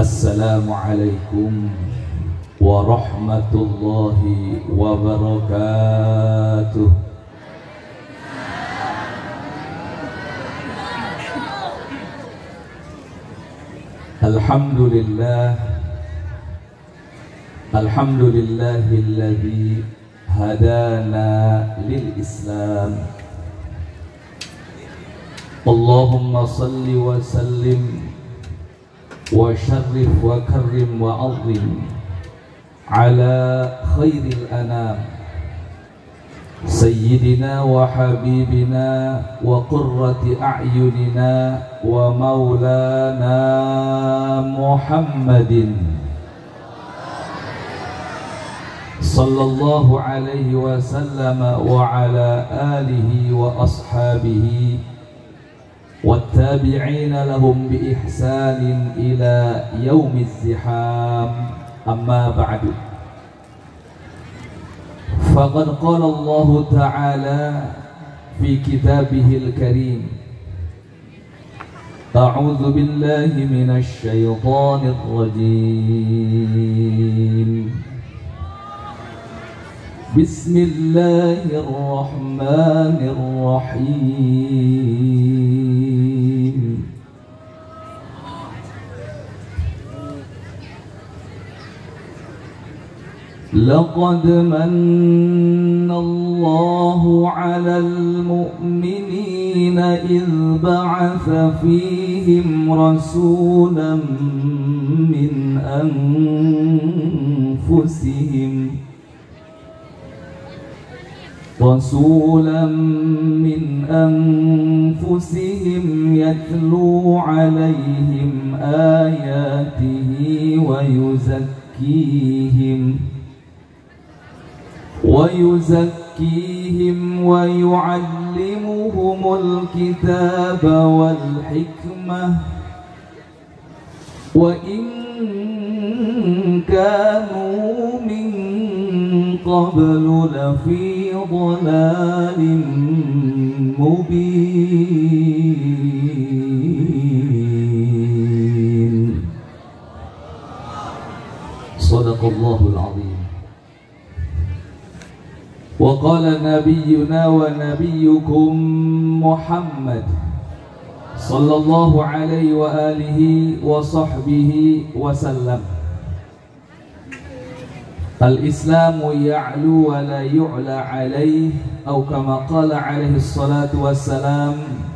Assalamualaikum warahmatullahi wabarakatuh. Alhamdulillah, alhamdulillahilladzi hadana lil Islam. Allahumma salli wa sallim wa syarrif wa karrim wa azim ala khairil anam sayyidina wa habibina wa qurrati a'yunina wa maulana Muhammadin sallallahu alaihi wasallam wa ala alihi wa ashabihi والتابعين لهم بإحسان إلى يوم الزحام. أما بعد، فقد قال الله تعالى في كتابه الكريم: أعوذ بالله من الشيطان الرجيم، بسم الله الرحمن الرحيم. لقد من الله على المؤمنين إذ بعث فيهم رسولا من أنفسهم يتلو عليهم آياته ويزكيهم ويعلمهم الكتاب والحكمة وإن كانوا من قبل لفي ضلال مبين. صدق الله العظيم. وقال نبينا ونبيكم محمد صلى الله عليه وآله وصحبه وسلم: الإسلام يعلو ولا يعلى عليه، أو كما قال عليه الصلاة والسلام.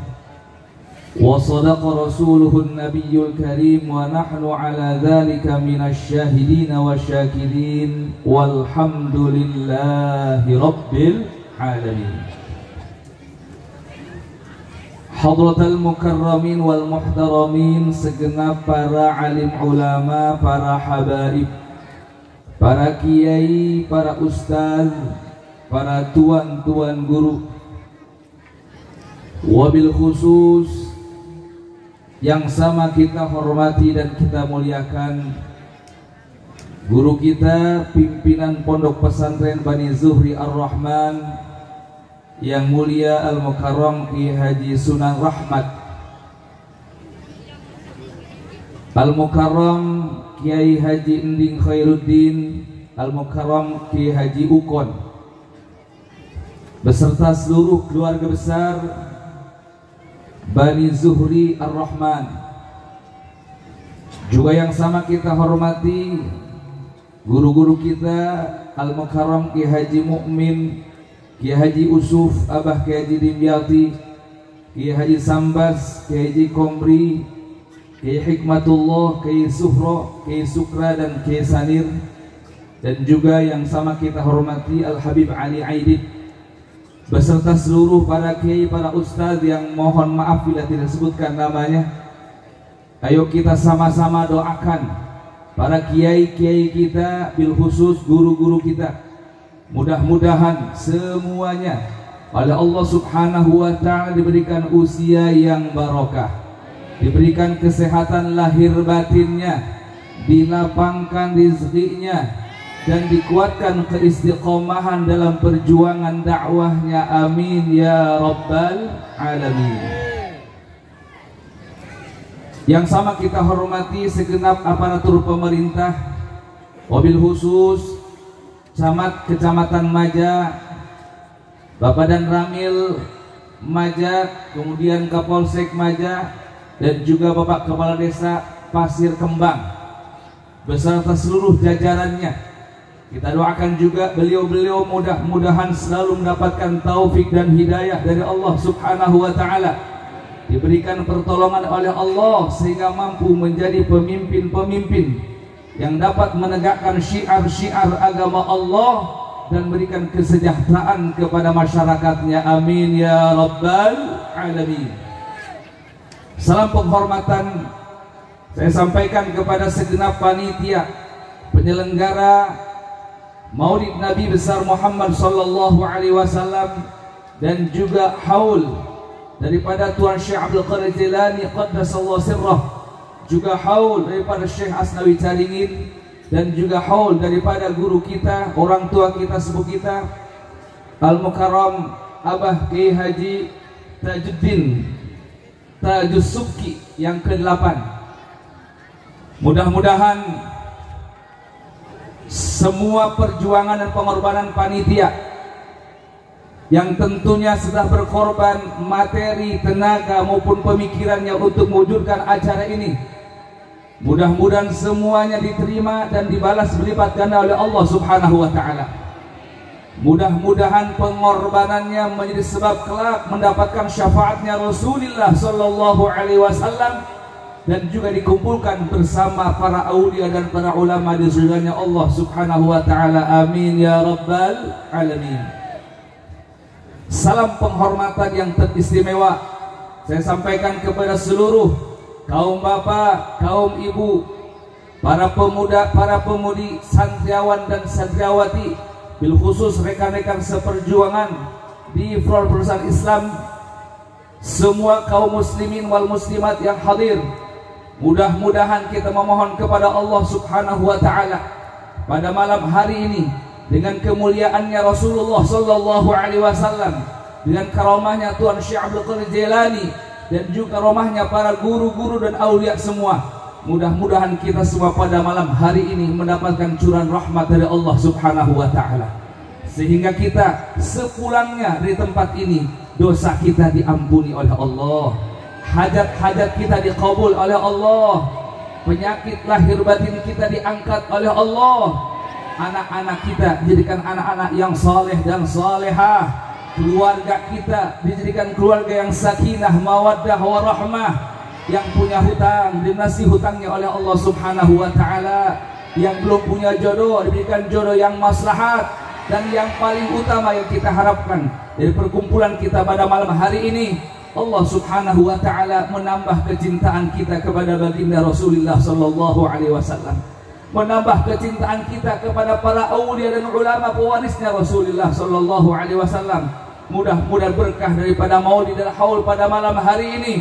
وصدق رسوله النبي الكريم، ونحن على ذلك من الشاهدين والشاكرين، والحمد لله رب العالمين. Hadratal mukarramin wal muhtaramin, segenap para alim ulama, para habaib, para kiai, para ustaz, para tuan-tuan guru, wabil khusus yang sama kita hormati dan kita muliakan guru kita, pimpinan Pondok Pesantren Bani Zuhri Ar-Rahman yang mulia Al-Mukarram Ki Haji Sunan Rahmat, Al-Mukarram Kiai Haji Ending Khairuddin, Al-Mukarram Ki Haji Ukon, beserta seluruh keluarga besar Bani Zuhri Ar-Rahman. Juga yang sama kita hormati guru-guru kita, Al-Mukarram Ki Haji Mukmin, Ki Haji Usuf, Abah Ki Haji Dimyati, Ki Haji Sambas, Ki Haji Komri, Ki Hikmatullah, Ki Suhro, Ki Sukra, dan Ki Sanir. Dan juga yang sama kita hormati Al-Habib Ali Aidid, beserta seluruh para kiai, para ustadz yang mohon maaf bila tidak sebutkan namanya. Ayo kita sama-sama doakan para kiai-kiai kita, bil khusus guru-guru kita. Mudah-mudahan semuanya oleh Allah Subhanahu wa ta'ala diberikan usia yang barokah, diberikan kesehatan lahir batinnya, dilapangkan rezekinya, dan dikuatkan keistiqomahan dalam perjuangan dakwahnya. Amin ya rabbal alamin. Yang sama kita hormati segenap aparatur pemerintah, wabil khusus Camat Kecamatan Maja, Bapak dan Ramil Maja, kemudian Kapolsek Maja, dan juga Bapak Kepala Desa Pasir Kembang beserta seluruh jajarannya. Kita doakan juga beliau-beliau mudah-mudahan selalu mendapatkan taufik dan hidayah dari Allah Subhanahu wa Ta'ala, diberikan pertolongan oleh Allah sehingga mampu menjadi pemimpin-pemimpin yang dapat menegakkan syiar-syiar agama Allah dan berikan kesejahteraan kepada masyarakatnya. Amin ya rabbal alamin. Salam penghormatan saya sampaikan kepada segenap panitia penyelenggara Maulid Nabi besar Muhammad sallallahu alaihi wasallam dan juga haul daripada Tuan Syekh Abdul Qadir Jilani qaddasallahu sirrah, juga haul daripada Syekh Asnawi Caringin, dan juga haul daripada guru kita, orang tua kita, sepuh kita Al-Mukarram Abah Kiai Haji Tajuddin Tajus Subki yang ke-8. Mudah-mudahan semua perjuangan dan pengorbanan panitia yang tentunya sudah berkorban materi, tenaga maupun pemikirannya untuk mewujudkan acara ini, mudah-mudahan semuanya diterima dan dibalas berlipat ganda oleh Allah Subhanahu wa Ta'ala. Mudah-mudahan pengorbanannya menjadi sebab kelak mendapatkan syafaatnya Rasulullah sallallahu alaihi wasallam dan juga dikumpulkan bersama para aulia dan para ulama di surganya Allah Subhanahu wa Ta'ala. Amin ya rabbal alamin. Salam penghormatan yang teristimewa saya sampaikan kepada seluruh kaum bapak, kaum ibu, para pemuda, para pemudi, santriawan dan santriawati, bil khusus rekan-rekan seperjuangan di Front Perusahaan Islam, semua kaum muslimin wal muslimat yang hadir. Mudah-mudahan kita memohon kepada Allah Subhanahu wa Ta'ala pada malam hari ini dengan kemuliaannya Rasulullah sallallahu alaihi wasallam, dengan karamahnya Tuan Syekh Abdul Qadir Jilani, dan juga karamahnya para guru-guru dan aulia semua. Mudah-mudahan kita semua pada malam hari ini mendapatkan curahan rahmat dari Allah Subhanahu wa Ta'ala, sehingga kita sepulangnya dari tempat ini dosa kita diampuni oleh Allah, hajat-hajat kita dikabul oleh Allah, penyakit lahir batin kita diangkat oleh Allah, anak-anak kita dijadikan anak-anak yang saleh dan salehah, keluarga kita dijadikan keluarga yang sakinah, mawaddah, warahmah, yang punya hutang dinasi hutangnya oleh Allah Subhanahu wa Ta'ala, yang belum punya jodoh diberikan jodoh yang maslahat, dan yang paling utama yang kita harapkan dari perkumpulan kita pada malam hari ini, Allah Subhanahu wa Ta'ala menambah kecintaan kita kepada baginda Rasulullah sallallahu alaihi wasallam, menambah kecintaan kita kepada para aulia dan ulama pewarisnya Rasulullah sallallahu alaihi wasallam. Mudah-mudahan berkah daripada maulid dan haul pada malam hari ini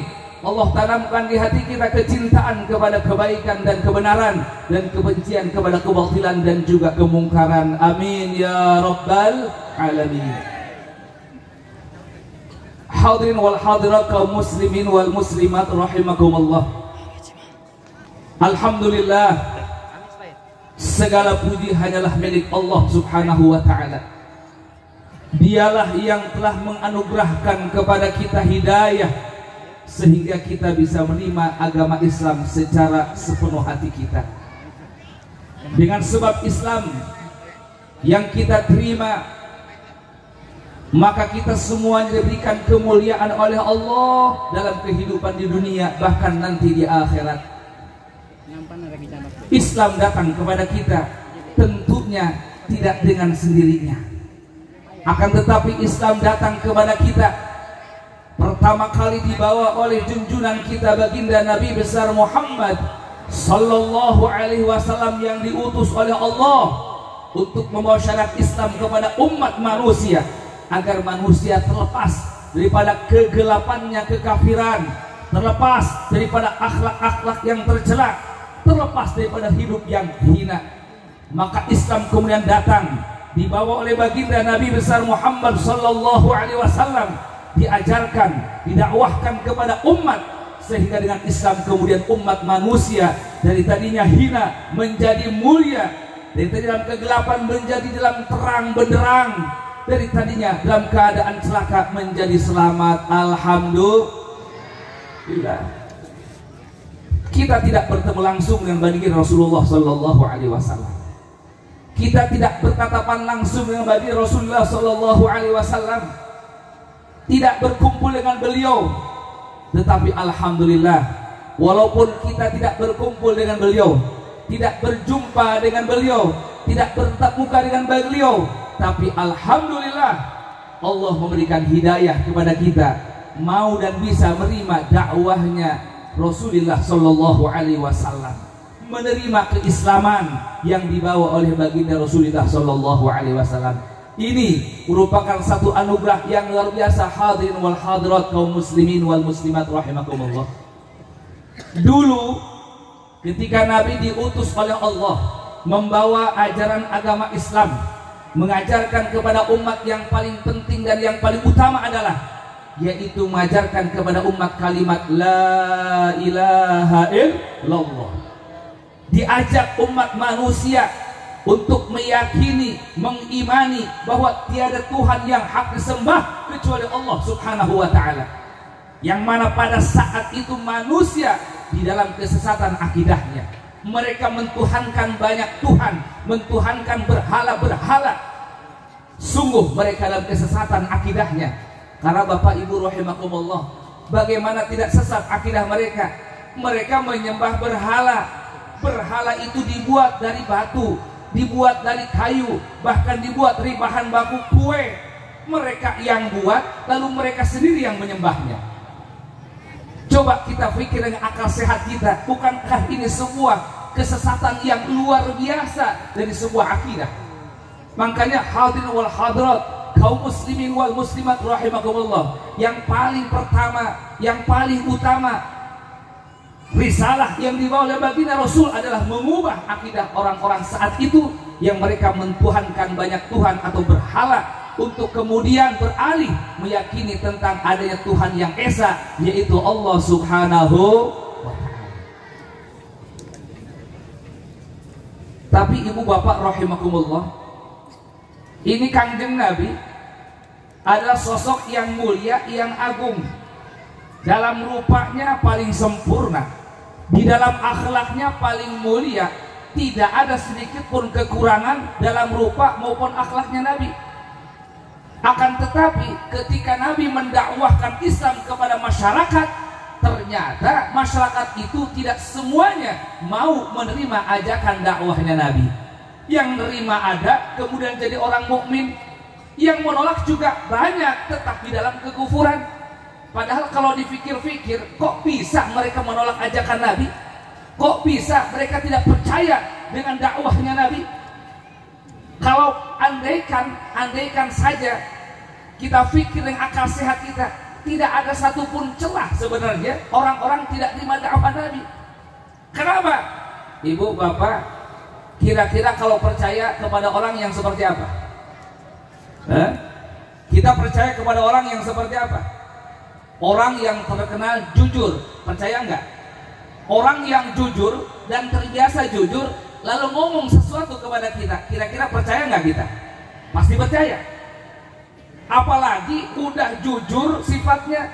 Allah tanamkan di hati kita kecintaan kepada kebaikan dan kebenaran, dan kebencian kepada kebatilan dan juga kemungkaran. Amin ya rabbal alamin. Hadirin wal hadirat kaum muslimin wal muslimat rahimakumullah. Alhamdulillah, segala puji hanyalah milik Allah Subhanahu wa Ta'ala. Dialah yang telah menganugerahkan kepada kita hidayah sehingga kita bisa menerima agama Islam secara sepenuh hati kita. Dengan sebab Islam yang kita terima, maka kita semuanya diberikan kemuliaan oleh Allah dalam kehidupan di dunia, bahkan nanti di akhirat. Islam datang kepada kita tentunya tidak dengan sendirinya, akan tetapi Islam datang kepada kita pertama kali dibawa oleh junjungan kita baginda Nabi besar Muhammad sallallahu alaihi wasallam, yang diutus oleh Allah untuk membawa syariat Islam kepada umat manusia, agar manusia terlepas daripada kegelapannya kekafiran, terlepas daripada akhlak-akhlak yang tercela, terlepas daripada hidup yang hina. Maka Islam kemudian datang dibawa oleh baginda Nabi besar Muhammad sallallahu alaihi wasallam, diajarkan, didakwahkan kepada umat sehingga dengan Islam kemudian umat manusia dari tadinya hina menjadi mulia, dari tadi dalam kegelapan menjadi dalam terang benderang, dari tadinya dalam keadaan celaka menjadi selamat. Alhamdulillah. Kita tidak bertemu langsung dengan baginda Rasulullah Sallallahu Alaihi Wasallam. Kita tidak bertatapan langsung dengan baginda Rasulullah Sallallahu Alaihi Wasallam. Tidak berkumpul dengan beliau. Tetapi alhamdulillah, walaupun kita tidak berkumpul dengan beliau, tidak berjumpa dengan beliau, tidak bertatap muka dengan beliau, tapi alhamdulillah Allah memberikan hidayah kepada kita, mau dan bisa menerima dakwahnya Rasulullah Sallallahu Alaihi Wasallam, menerima keislaman yang dibawa oleh baginda Rasulullah Sallallahu Alaihi Wasallam. Ini merupakan satu anugerah yang luar biasa. Hadirin wal hadirat, kaum muslimin wal muslimat rahimakumullah. Dulu ketika Nabi diutus oleh Allah membawa ajaran agama Islam, mengajarkan kepada umat yang paling penting dan yang paling utama adalah, yaitu mengajarkan kepada umat kalimat la ilaha illallah. Diajak umat manusia untuk meyakini, mengimani bahwa tiada Tuhan yang hak disembah kecuali Allah Subhanahu wa ta'ala, yang mana pada saat itu manusia di dalam kesesatan akidahnya, mereka mentuhankan banyak Tuhan, mentuhankan berhala-berhala. Sungguh mereka dalam kesesatan akidahnya. Karena Bapak Ibu rahimakumullah, bagaimana tidak sesat akidah mereka? Mereka menyembah berhala. Berhala itu dibuat dari batu, dibuat dari kayu, bahkan dibuat dari bahan baku kue. Mereka yang buat, lalu mereka sendiri yang menyembahnya. Coba kita pikir dengan akal sehat kita, bukankah ini sebuah kesesatan yang luar biasa dari sebuah akidah? Makanya hadirin wal hadirat, kaum muslimin wal muslimat rahimakumullah, yang paling pertama, yang paling utama, risalah yang dibawa oleh baginda Rasul adalah mengubah akidah orang-orang saat itu yang mereka mentuhankan banyak Tuhan atau berhala, untuk kemudian beralih meyakini tentang adanya Tuhan yang esa, yaitu Allah Subhanahu wa ta'ala. Tapi ibu bapak rahimakumullah, ini Kanjeng Nabi adalah sosok yang mulia, yang agung. Dalam rupanya paling sempurna, di dalam akhlaknya paling mulia, tidak ada sedikit pun kekurangan dalam rupa maupun akhlaknya Nabi. Akan tetapi ketika Nabi mendakwahkan Islam kepada masyarakat, ternyata masyarakat itu tidak semuanya mau menerima ajakan dakwahnya Nabi. Yang menerima ada, kemudian jadi orang mukmin. Yang menolak juga banyak, tetap di dalam kekufuran. Padahal kalau dipikir-pikir, kok bisa mereka menolak ajakan Nabi? Kok bisa mereka tidak percaya dengan dakwahnya Nabi? Kalau andaikan saja kita pikir dengan akal sehat kita, tidak ada satupun celah sebenarnya orang-orang tidak terima dakwah Nabi. Kenapa? Ibu, bapak, kira-kira kalau percaya kepada orang yang seperti apa? Kita percaya kepada orang yang seperti apa? Orang yang terkenal jujur, percaya enggak? Orang yang jujur dan terbiasa jujur, lalu ngomong sesuatu kepada kita, kira-kira percaya enggak kita? Pasti percaya. Apalagi udah jujur sifatnya,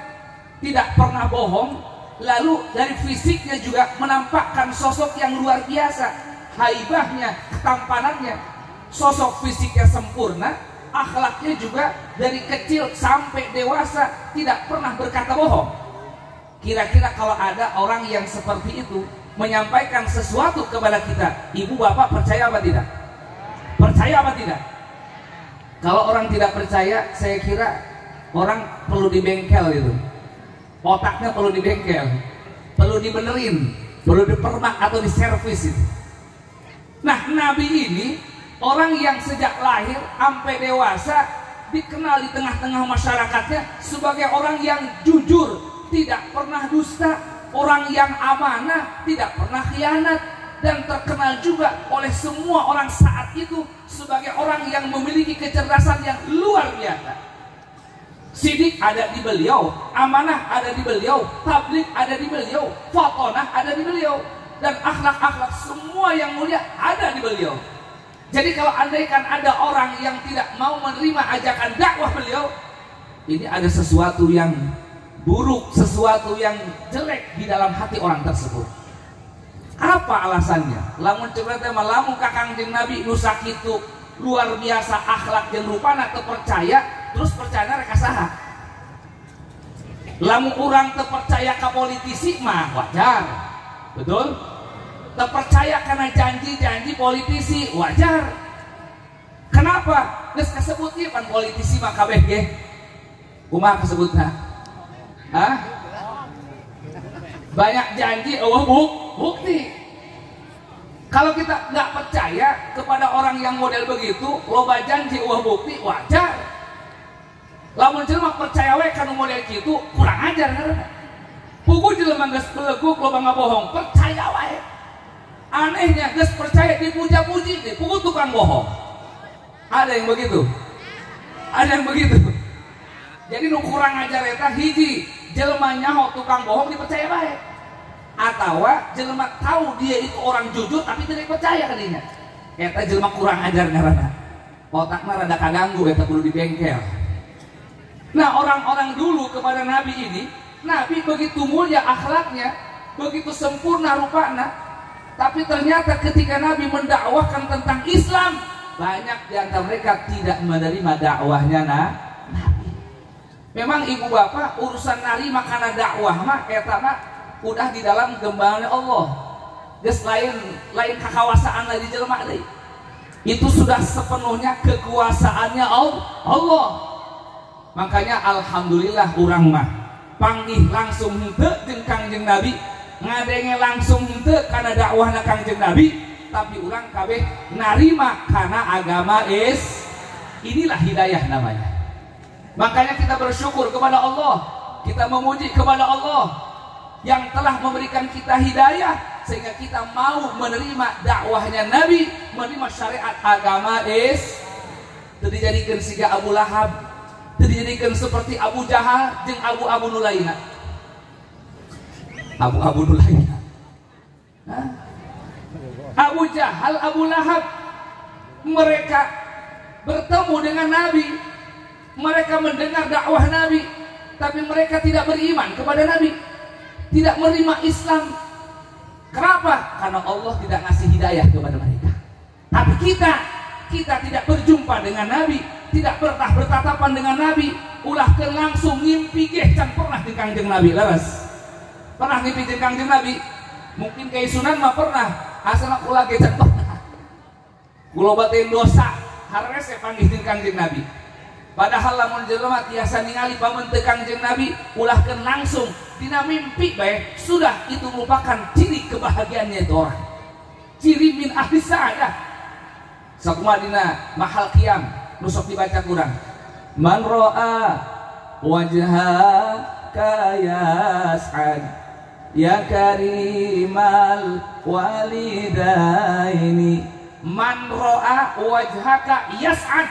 tidak pernah bohong, lalu dari fisiknya juga menampakkan sosok yang luar biasa, haibahnya, ketampanannya, sosok fisiknya sempurna, akhlaknya juga dari kecil sampai dewasa tidak pernah berkata bohong. Kira-kira kalau ada orang yang seperti itu menyampaikan sesuatu kepada kita, ibu bapak percaya apa tidak? Percaya apa tidak? Kalau orang tidak percaya, saya kira orang perlu dibengkel itu. Otaknya perlu dibengkel, perlu dibenerin, perlu dipermak atau diservis itu. Nah, Nabi ini orang yang sejak lahir sampai dewasa dikenal di tengah-tengah masyarakatnya sebagai orang yang jujur, tidak pernah dusta, orang yang amanah, tidak pernah khianat, dan terkenal juga oleh semua orang saat itu sebagai orang yang memiliki kecerdasan yang luar biasa. sidik ada di beliau, amanah ada di beliau, tabligh ada di beliau, fatonah ada di beliau, dan akhlak-akhlak semua yang mulia ada di beliau. Jadi kalau andaikan ada orang yang tidak mau menerima ajakan dakwah beliau, ini ada sesuatu yang buruk, sesuatu yang jelek di dalam hati orang tersebut. Apa alasannya? Lamun coba tema lamun kakang jeung Nabi nu sakitu luar biasa akhlak jeung rupana teu percaya, terus percaya rek saha? Lamun urang teu percaya ka politisi mah wajar. Betul? Teu percaya karena janji-janji politisi wajar. Kenapa? Geus kasebut ieu pan politisi mah kabeh ge. Kumaha kasebutna? Hah? Banyak janji eueuh bukti. Kalau kita nggak percaya kepada orang yang model begitu, loba janji eueuh bukti wajar. Lamun jelema percaya we kana model kitu kurang ajar ngaranna. Pugu jelema geus beleguk loba ngabohong, percaya wae. Anehnya geus percaya dipuja-puji deh, pugu tukang bohong. Ada yang begitu? Ada yang begitu? Jadi nu kurang ajar eta hiji, jelema nyaho tukang bohong dipercaya bae. Atawa jelema tahu dia itu orang jujur tapi tidak percaya ka dinya. Eta jelema kurang ajar ngaranna. Otakna rada kaganggu eta kudu dibengkel. Nah, orang-orang dulu kepada Nabi ini, Nabi begitu mulia akhlaknya, begitu sempurna rupanya, tapi ternyata ketika Nabi mendakwahkan tentang Islam, banyak di antara mereka tidak menerima dakwahnya Nabi. Memang ibu bapak urusan narima karena dakwah mah eta mah udah di dalam gembalaannya Allah. Geus lain kekuasaan di jelema deui. Itu sudah sepenuhnya kekuasaannya Allah. Makanya alhamdulillah urang mah panggih langsung henteu jeung Kangjeng Nabi, ngadenge langsung henteu kana dakwahna Kangjeng Nabi, tapi urang kabeh narima kana agama inilah hidayah namanya. Makanya kita bersyukur kepada Allah, kita memuji kepada Allah yang telah memberikan kita hidayah sehingga kita mau menerima dakwahnya Nabi, menerima syariat agama teu dijadikeun siga Abu Lahab, teu dijadikeun seperti Abu Jahal jeung Abu Nulaina. Abu Nulaina. Abu Jahal, Abu Lahab, mereka bertemu dengan Nabi, mereka mendengar dakwah Nabi, tapi mereka tidak beriman kepada Nabi, tidak menerima Islam. Kenapa? Karena Allah tidak ngasih hidayah kepada mereka. Tapi kita tidak berjumpa dengan Nabi, tidak pernah bertatapan dengan Nabi, ulah langsung ngimpi ge can pernah di Kangjeng Nabi laras. Pernah ngimpi di Kangjeng Nabi? Mungkin kayak Sunan mah pernah, asal ulah ge can pernah. Kula batin dosa, harese panggih di Kangjeng Nabi. Padahal lamun jelema tiasa ningali pamenteun Kangjeng Nabi, ulahkeun langsung dina mimpi bae, sudah itu merupakan ciri kebahagiaannya itu orang. Ciri min ahli sa'adah. Sakumaha dina mahal qiyam nu sok dibaca kurang. Man ra'a wajhaka yas'ad ya karimal walidaini. Man ra'a wajhaka yas'ad.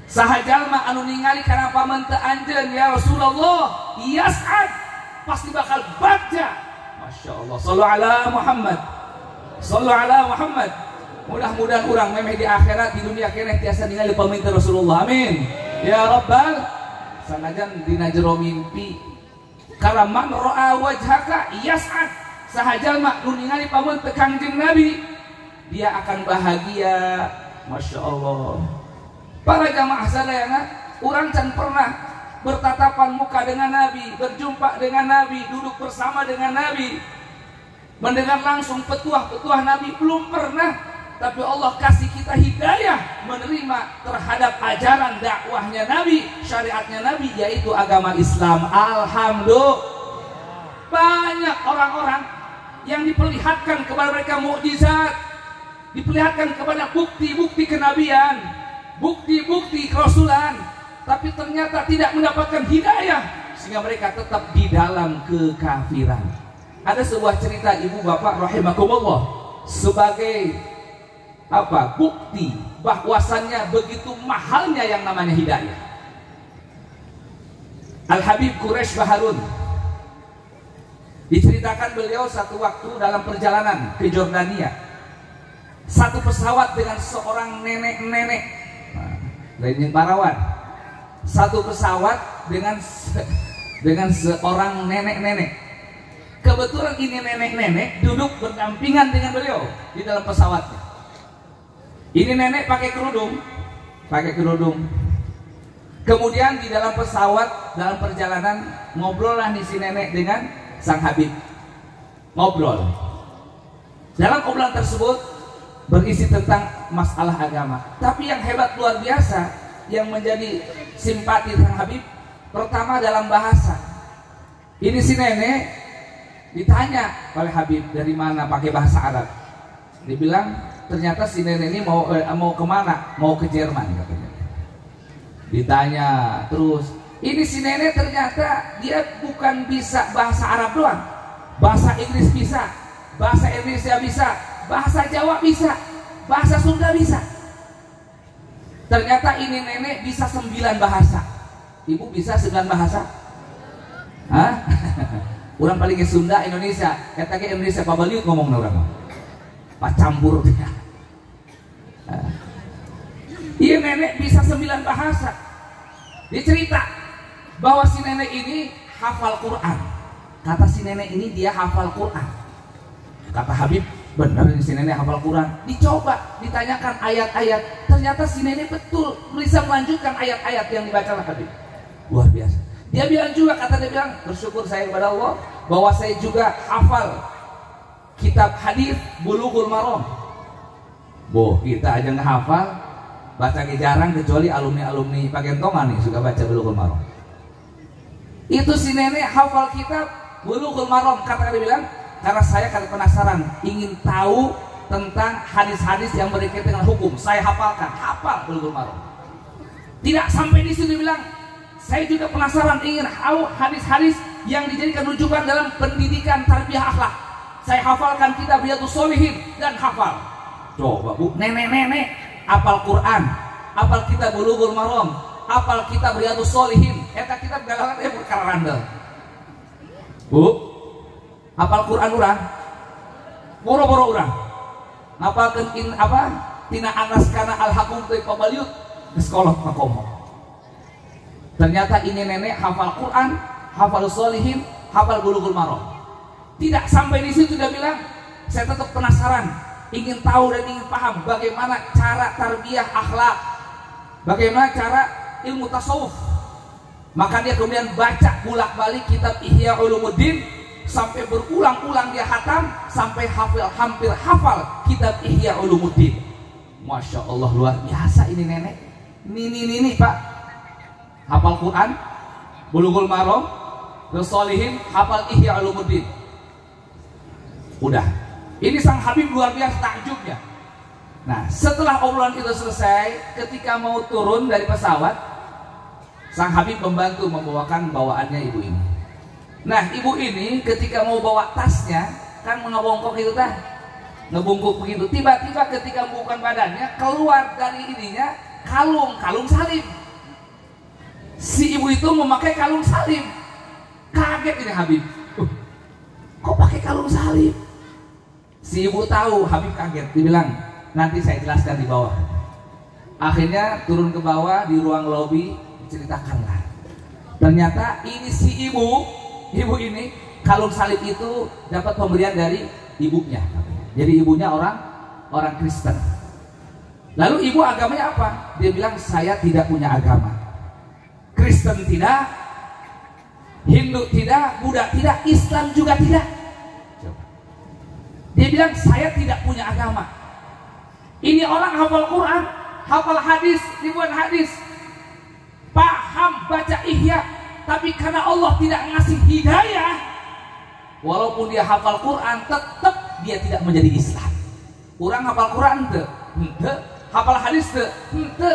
Saha jalma anu ningali kana pamenteun anjeun ya Rasulullah yas'ad, pasti bakal bagja. Masya Allah. Shallu ala Muhammad. Shallu ala Muhammad. Mudah-mudahan urang memeh di akhirat di dunia keneh tiasa ningali pamenteun Rasulullah. Amin. Ya Rabbal sanajan dina jero mimpi. Karena man ra'a wajhaka yas'ad. Saha jalma nu ningali pamenteun Kangjeng Nabi, dia akan bahagia. Masya Allah. Para jamaah sadayana, urang can pernah bertatapan muka dengan Nabi, berjumpa dengan Nabi, duduk bersama dengan Nabi, mendengar langsung petuah-petuah Nabi, belum pernah. Tapi Allah kasih kita hidayah menerima terhadap ajaran dakwahnya Nabi, syariatnya Nabi, yaitu agama Islam. Alhamdulillah. Banyak orang-orang yang diperlihatkan kepada mereka mukjizat, diperlihatkan kepada bukti-bukti kenabian, bukti-bukti kerasulan, tapi ternyata tidak mendapatkan hidayah sehingga mereka tetap di dalam kekafiran. Ada sebuah cerita ibu bapak rahimakumullah sebagai bukti bahwasannya begitu mahalnya yang namanya hidayah. Al-Habib Quraisy Baharun. Diceritakan beliau satu waktu dalam perjalanan ke Jordania, satu pesawat dengan seorang nenek-nenek, lainnya parawan. Satu pesawat dengan seorang nenek-nenek. Kebetulan ini nenek-nenek duduk berdampingan dengan beliau di dalam pesawatnya. Ini nenek pakai kerudung. Kemudian di dalam pesawat, dalam perjalanan, ngobrollah nih si nenek dengan sang Habib. Ngobrol. Dalam obrolan tersebut berisi tentang masalah agama. Tapi yang hebat luar biasa, yang menjadi simpati sang Habib, pertama dalam bahasa. Ini si nenek ditanya oleh Habib dari mana, pakai bahasa Arab. Dibilang ternyata si nenek ini mau kemana? Mau ke Jerman katanya. Ditanya terus, ini si nenek ternyata dia bukan bisa bahasa Arab doang, bahasa Inggris bisa, bahasa Indonesia bisa, bahasa Jawa bisa, bahasa Sunda bisa. Ternyata ini nenek bisa 9 bahasa. Ibu bisa 9 bahasa? Hah? Orang paling Sunda Indonesia, kata Indonesia pabaliut ngomong orang, pak campur dia. Iya, nenek bisa 9 bahasa. Dicerita bahwa si nenek ini hafal Quran. Kata si nenek ini dia hafal Quran. Kata Habib, benar ini si nenek hafal Quran. Dicoba, ditanyakan ayat-ayat. Ternyata si nenek betul bisa melanjutkan ayat-ayat yang dibaca oleh Habib. Luar biasa. Dia bilang juga, dia bilang, bersyukur saya kepada Allah bahwa saya juga hafal kitab hadis Bulughul Maram. Boh, kita aja nggak hafal, baca jarang kecuali alumni Pagentongan nih suka baca Bulughul Maram. Itu si nenek hafal kitab Bulughul Maram. Kata dia bilang, karena saya penasaran, ingin tahu tentang hadis-hadis yang berkaitan dengan hukum. Saya hafal Bulughul Maram. Tidak sampai di situ, bilang, saya juga penasaran, ingin tahu hadis-hadis yang dijadikan rujukan dalam pendidikan tarbiyah akhlak. Saya hafalkan kitab Riyadhus Shalihin dan hafal. Coba Bu, nenek-nenek hafal Quran, hafal kitab Bulughul Maram, hafal kitab Riyadhus Shalihin. Eta kitab galangan perkara randel. Bu, hafal Quran urang, boro-boro urang. Hafalkeun tina anas kana al-hakum teh pabaliut geus kolot makomo. Ternyata ini nenek hafal Quran, hafal Shalihin, hafal Bulughul Maram. Tidak sampai di situ, dia bilang, saya tetap penasaran, ingin tahu dan ingin paham bagaimana cara tarbiyah akhlak, bagaimana cara ilmu tasawuf. Maka dia kemudian baca bolak-balik kitab Ihya Ulumuddin sampai berulang-ulang dia hatam, sampai hampir hafal kitab Ihya Ulumuddin. Masya Allah, luar biasa ini nenek. Ini Pak, hafal Quran, Bulughul Maram, Shalihin, hafal Ihya Ulumuddin. Udah, ini sang Habib luar biasa takjubnya. Nah, setelah obrolan itu selesai, ketika mau turun dari pesawat, sang Habib membantu membawakan bawaannya ibu ini. Nah, ibu ini ketika mau bawa tasnya, kan ngebongkok itu tah, ngebungkuk begitu. Tiba-tiba ketika membukakan badannya, keluar dari ininya kalung salib. Si ibu itu memakai kalung salib. Kaget ini Habib. Kok pakai kalung salib? Si ibu tahu, Habib kaget. Dibilang, nanti saya jelaskan di bawah. Akhirnya turun ke bawah di ruang lobi, diceritakanlah. Ternyata ini si ibu ini kalung salib itu dapat pemberian dari ibunya. Jadi ibunya orang Kristen. Lalu ibu agamanya apa? Dia bilang, saya tidak punya agama. Kristen tidak, Hindu tidak, Buddha tidak, Islam juga tidak. Dia bilang, saya tidak punya agama. Ini orang hafal Quran, hafal hadis, ribuan hadis, paham baca ihya, tapi karena Allah tidak ngasih hidayah, walaupun dia hafal Quran, tetap dia tidak menjadi Islam. Orang hafal Quran ente, hafal hadis ente,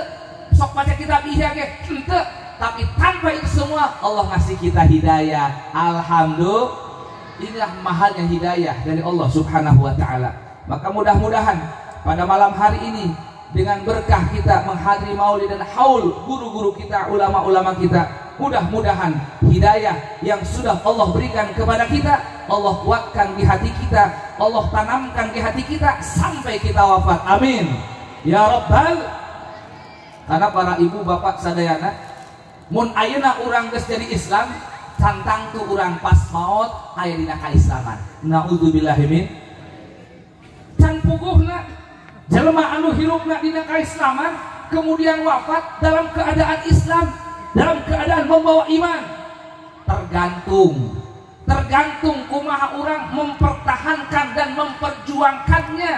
sok baca kitab ihya ente, tapi tanpa itu semua Allah ngasih kita hidayah. Alhamdulillah. Inilah mahalnya hidayah dari Allah Subhanahu wa ta'ala. Maka mudah-mudahan pada malam hari ini, dengan berkah kita menghadiri maulid dan haul guru-guru kita, ulama-ulama kita, Mudah-mudahan hidayah yang sudah Allah berikan kepada kita, Allah kuatkan di hati kita, Allah tanamkan di hati kita sampai kita wafat. Amin ya rabbal. Karena para ibu bapak sadayana, mun ayeuna urang geus jadi Islam, tantang tu urang pas maut aya dina kaislaman. Naudzubillahi min. Can puguhna jelema anu hirupna dina kaislaman kemudian wafat dalam keadaan Islam, dalam keadaan membawa iman. Tergantung kumaha orang mempertahankan dan memperjuangkannya.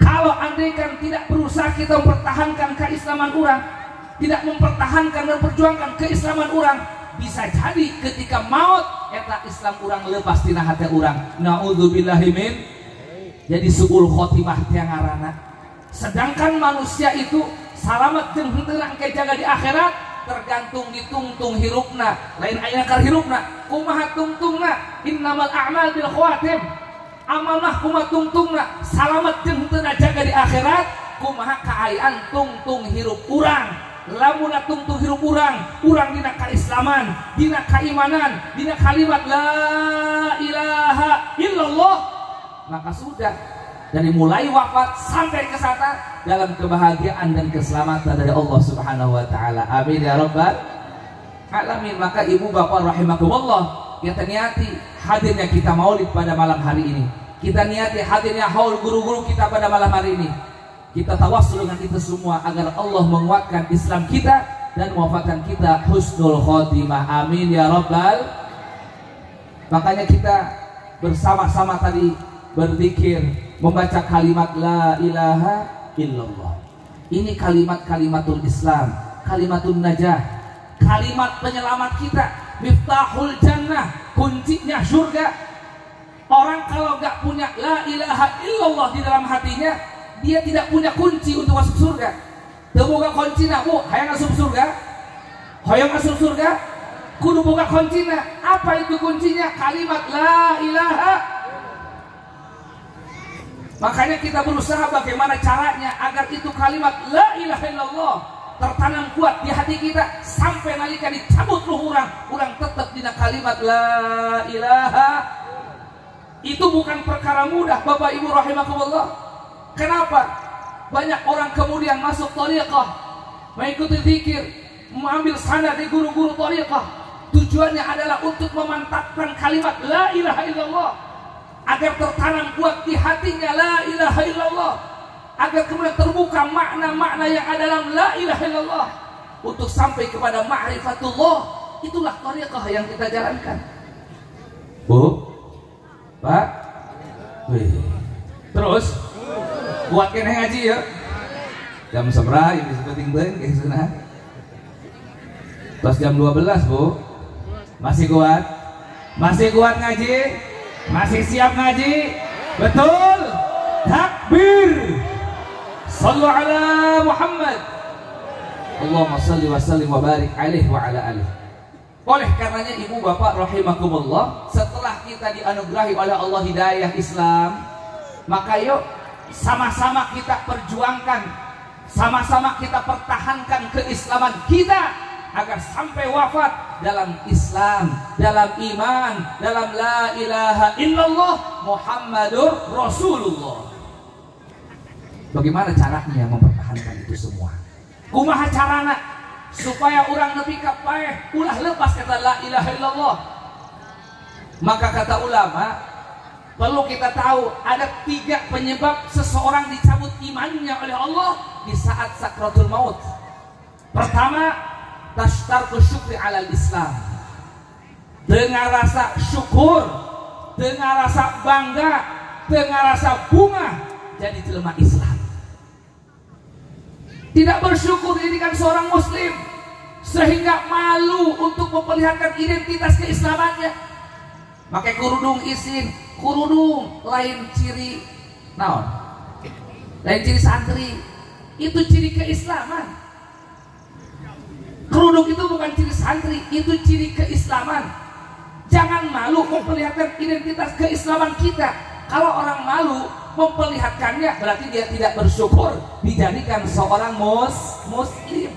Kalau andaikan tidak berusaha kita mempertahankan keislaman orang, tidak mempertahankan dan memperjuangkan keislaman orang, bisa jadi ketika maut eta Islam orang lepas tina hati orang. Naudzubillahi min. Jadi suul khotimah teh ngaranna. Sedangkan manusia itu salamet jeung henteu engke jaga di akhirat tergantung ditungtung hirupna. Lain aya kar hirupna kumaha tungtungna, innamal a'mal bil khawatim. Amal mah kumaha tungtungna, salamet jeung henteu jaga di akhirat kumaha kaayaan tungtung hirup urang. Lamun tungtung hirup urang dina kaislaman, dina keimanan, dina kalimat la ilaha illallah, maka sudah dari mulai wafat sampai ke sana dalam kebahagiaan dan keselamatan dari Allah Subhanahu wa taala. Amin ya rabbal alamin. Maka ibu bapak rahimakumullah, kita niati hadirnya kita maulid pada malam hari ini. Kita niati hadirnya haul guru-guru kita pada malam hari ini. Kita tawassul dengan itu semua agar Allah menguatkan Islam kita dan mewafatkan kita husnul khotimah. Amin ya rabbal. Makanya kita bersama-sama tadi berzikir, membaca kalimat la ilaha illallah. Ini kalimatul Islam, kalimatul najah, kalimat penyelamat kita, miftahul jannah, kuncinya surga. Orang kalau gak punya la ilaha illallah di dalam hatinya, dia tidak punya kunci untuk masuk surga. Teu boga kuncina, hayang masuk surga, hayang masuk surga, kudu boga kuncina. Apa itu kuncinya? Kalimat la ilaha. Makanya kita berusaha bagaimana caranya agar itu kalimat la ilaha illallah tertanam kuat di hati kita sampai nalika dicabut ruh orang tetap dina kalimat la ilaha. Itu bukan perkara mudah Bapak Ibu rahimakumullah. Kenapa? Banyak orang kemudian masuk thariqah, mengikuti zikir, mengambil sanad di guru-guru thariqah. Tujuannya adalah untuk memantapkan kalimat la ilaha illallah agar tertanam kuat di hatinya la ilaha illallah, agar kemudian terbuka makna-makna yang ada dalam la ilaha illallah untuk sampai kepada ma'rifatullah. Itulah thariqah yang kita jalankan. Bu, Pak, terus kuatkan ngaji ya. Jam seberapa ini sepenting-penting kayak sana. Pas jam 12 Bu, masih kuat? Masih kuat ngaji? Masih siap ngaji? Betul? Takbir. Sallu ala Muhammad. Allahumma salli wa sallim wa barik alaihi wa ala alihi. Oleh karenanya ibu bapak rahimakumullah, setelah kita dianugerahi oleh Allah hidayah Islam, maka yuk sama-sama kita perjuangkan, sama-sama kita pertahankan keislaman kita agar sampai wafat dalam Islam, dalam iman, dalam la ilaha illallah Muhammadur Rasulullah. Bagaimana caranya mempertahankan itu semua? Kumaha carana supaya orang nepi ka paeh ulah lepas kata la ilaha illallah? Maka kata ulama, perlu kita tahu ada 3 penyebab seseorang dicabut imannya oleh Allah di saat sakratul maut. Pertama, tashtarku syukri alal Islam. Dengan rasa syukur, dengan rasa bangga, dengan rasa bunga jadi jelema Islam. Tidak bersyukur dijadikan seorang muslim sehingga malu untuk memperlihatkan identitas keislamannya. Pakai kerudung isin, kerudung lain ciri naon? Lain ciri santri. Itu ciri keislaman. Kerudung itu bukan ciri santri, itu ciri keislaman. Jangan malu memperlihatkan identitas keislaman kita. Kalau orang malu memperlihatkannya, berarti dia tidak bersyukur dijadikan seorang muslim.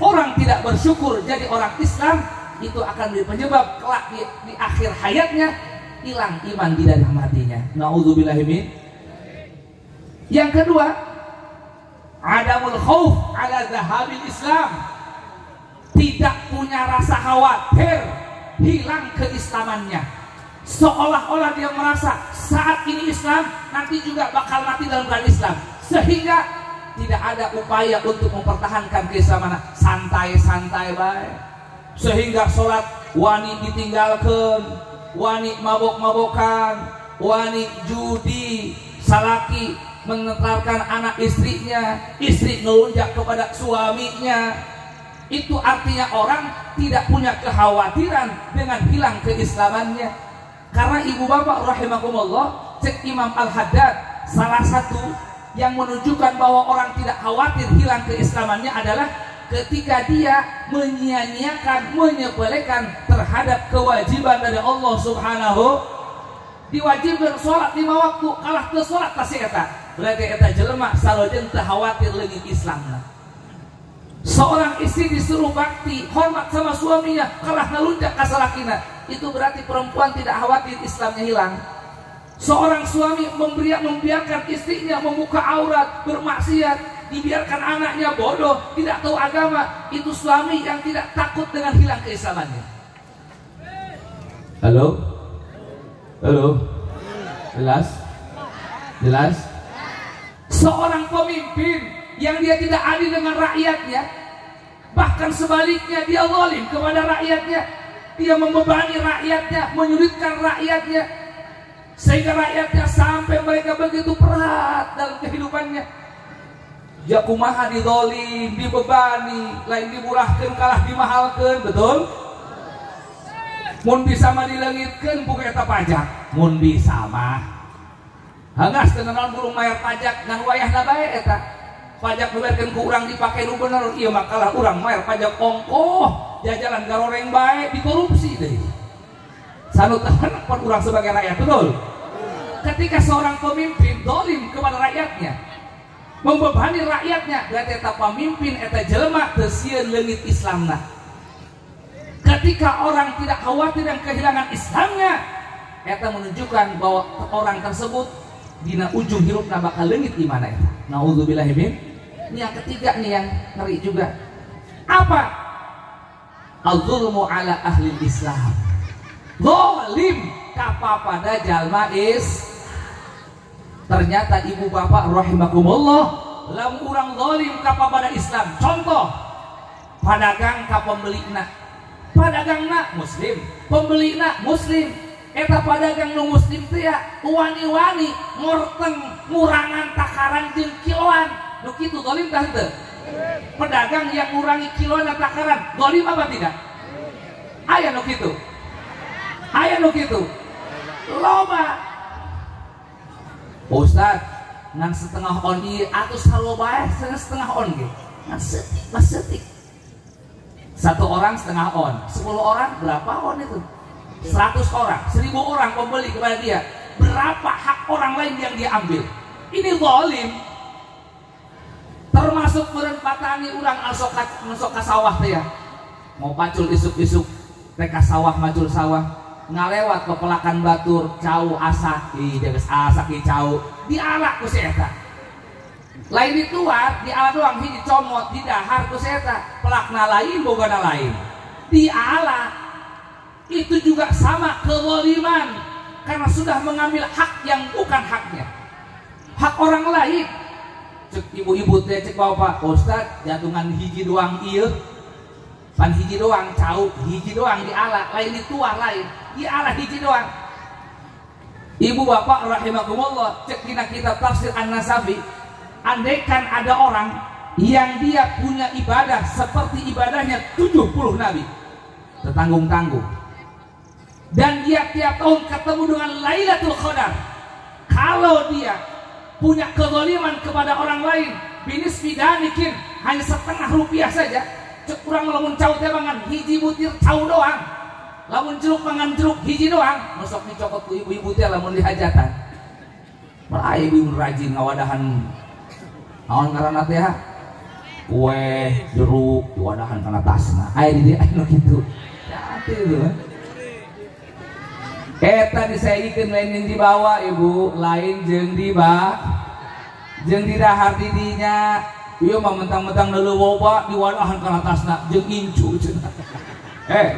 orang tidak bersyukur jadi orang Islam, itu akan menjadi penyebab kelak di akhir hayatnya hilang iman di dalam hatinya. Nauzubillahi min. Yang kedua, adamul khauf ala zahabil Islam, tidak punya rasa khawatir hilang keislamannya, seolah-olah dia merasa saat ini Islam nanti juga bakal mati dalam keadaan Islam, sehingga tidak ada upaya untuk mempertahankan keislaman. Santai-santai baik, sehingga sholat wani ditinggalkan, wani mabok-mabokan, wani judi, salaki menentarkan anak istrinya, istri ngelunjak kepada suaminya. Itu artinya orang tidak punya kekhawatiran dengan hilang keislamannya. Karena ibu bapak rahimakumullah, cek Imam Al-Haddad, salah satu yang menunjukkan bahwa orang tidak khawatir hilang keislamannya adalah ketika dia menyia-nyiakan, menyepelekan terhadap kewajiban dari Allah Subhanahu. Diwajibkan sholat 5 waktu, kalah ke sholat tasih eta, berarti eta jelema salojen teu khawatir leungit Islamna. Seorang istri disuruh bakti, hormat sama suaminya, kalah ngelunjak ka salakina, itu berarti perempuan tidak khawatir Islamnya hilang. Seorang suami membiarkan istrinya membuka aurat, bermaksiat, dibiarkan anaknya bodoh, tidak tahu agama, itu suami yang tidak takut dengan hilang keislamannya. Halo? Halo? Jelas? Jelas? Seorang pemimpin yang dia tidak adil dengan rakyatnya, bahkan sebaliknya dia zalim kepada rakyatnya, dia membebani rakyatnya, menyulitkan rakyatnya, sehingga rakyatnya sampai mereka begitu berat dalam kehidupannya. Ya kumaha dizalim, dibebani, lain dimurahkan kalah dimahalkan, betul? Mun bisa mah dilengitkeun bukan eta pajak, mun bisa mah hangas teu naon burung mayar pajak ngan wayahna bae eta. Pajak dibayarkan ke urang dipakai nu bener, ieu mah kalah urang mayar pajak ongkoh, jajalan garoreng bae dikorupsi deui. Sanutan pun urang sebagai rakyat, betul? Ketika seorang pemimpin zalim kepada rakyatnya, membebani rakyatnya, berarti eta pemimpin eta jelema teu sieun leungit Islamna. Ketika orang tidak khawatir dengan kehilangan Islamnya, eta menunjukkan bahwa orang tersebut dina ujung hirupna bakal leungit imanna eta. Nauzubillahi min. Ini yang ketiga nih yang ngeri juga. Apa? Al-zulmu ala ahli Islam. Zalim kapada jalma ternyata ibu bapak rahimakumullah, lamun urang zalim kapada Islam. Contoh, padagang ka pembelina, padagangna muslim, pembelina muslim. Eta padagang nu muslim teh ya wani-wani ngorteng ngurangan takaran jeung kiloan, nu kitu zalim tah henteu? Pedagang yang ngurangi kiloan dan takaran zalim apa tidak? Aya nu kitu, aya nu kitu, loba. Ustaz ngan setengah on ieu atus haloba setengah on ge, ngan setik. Satu orang setengah on, 10 orang berapa on itu? 100 orang, 1000 orang pembeli kepada dia, berapa hak orang lain yang dia ambil? Ini zalim. Termasuk meureun patani urang asok ka sawah teh ya, mau pacul isuk-isuk teh ka sawah, macul sawah, ngalewat pepelakan batur, cau asak, dia geus asak ieu cau, dialak ku si eta. Lain dituar, dialak doang, hiji comot, didahar ku si eta, pelakna lain, bogana lain, dialak. Itu juga sama kezaliman, karena sudah mengambil hak yang bukan haknya, hak orang lain. Cek ibu-ibu teh, cek bapak, Ustaz jatungan hiji doang ieu, pan hiji doang cau, hiji doang dialak, lain dituar, lain dialak hiji doang. Ibu bapak rahimakumullah, cek dina kitab tafsir An-Nasafi, andaikan ada orang yang dia punya ibadah seperti ibadahnya 70 nabi, tertanggung-tanggung, dan dia tiap tahun ketemu dengan Lailatul Qadar, kalau dia punya kezaliman kepada orang lain binis bidanikin hanya setengah rupiah saja, cek urang lamun cau teh mangan hiji butir cau doang, lamun jeruk mangan jeruk hiji doang, masuk dicokot ku ibu-ibu teh lamun dihajatan. Malah ibu rajin ngawadahan naon ngaranna teh kue jeruk diwadahan kana tasna aya di dieu anu kitu hati itu eta disaigikeun lain dibawa ibu lain jeung didahar di dinya ieu mah mentang-mentang leuweuh loba diwadahan kana tasna jeung incu cenah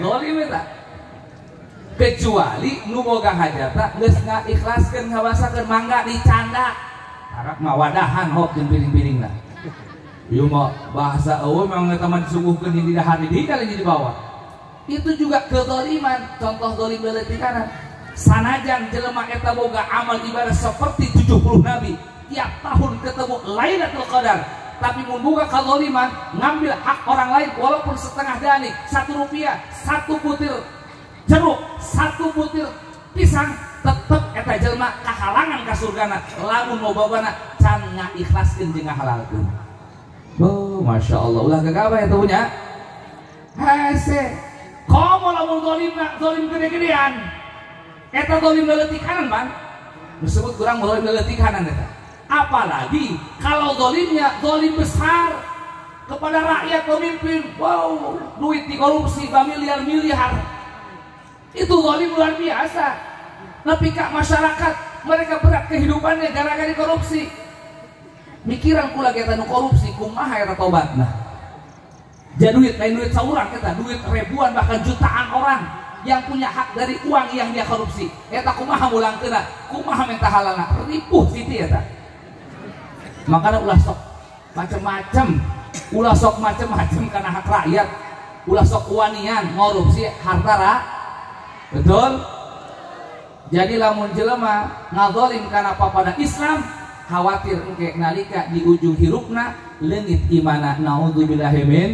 lolim eta kecuali nu boga hajata geus ngaikhlaskeun ngabasakeun mangga dicanda harap mah wadahan hok jeung piring-piringna ieu mah bahasa eueuh memang eta mah disuguhkeun di dahar di dinya lain di bawah itu juga kezaliman contoh zalim leutik-kanan sanajan jelema eta boga amal ibadah seperti 70 nabi tiap tahun ketemu Lailatul Qadar tapi membuka kezaliman ngambil hak orang lain walaupun setengah danik 1 rupiah 1 butir jeruk 1 butir pisang tetep eta jelema kahalangan ka surgana lamun lobana can ngaikhlaskeun jeung ngahalalkeun. Oh, masya Allah ulah gagabah eta punya. Hese, komo lamun zalim gede-gedean. Eta zalim leutik-kanan man. Disebut kurang zalim leutik-kanan eta. Apalagi kalau zalimnya zalim besar kepada rakyat pemimpin. Wow, duit dikorupsi miliar-miliar. Itu zalim luar biasa. Tapi kak masyarakat mereka berat kehidupannya gara-gara korupsi. Mikiran kula kita nu korupsi kumaha eta tobatna. Jadi duit lain duit saurang kita duit ribuan bahkan jutaan orang yang punya hak dari uang yang dia korupsi. Eta kumaha mulangkeuna? Kumaha minta halana? Ripuh siti eta. Makanya ulah sok macam-macam, ulah sok macam-macam karena hak rakyat, ulah sok wanian ngorupsi harta betul. Jadi lamun jelema ngazalim kana papada Islam khawatir engke nalika di ujung hirupna leungit imana naudzubillahi min.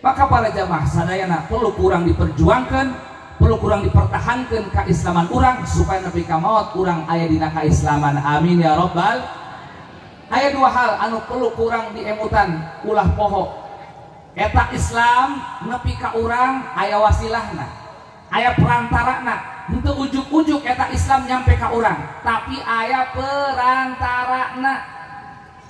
Maka para jamaah sadayana perlu kurang diperjuangkan, perlu kurang dipertahankan keislaman urang supaya nepi ka maot urang aya dina keislaman. Amin ya rabbal. Aya 2 hal anu perlu kurang diemutan ulah poho. Eta Islam nepi ka urang aya wasilahna. Aya perantarana, henteu ujuk-ujuk eta Islam nyampe ka urang, tapi aya perantarana,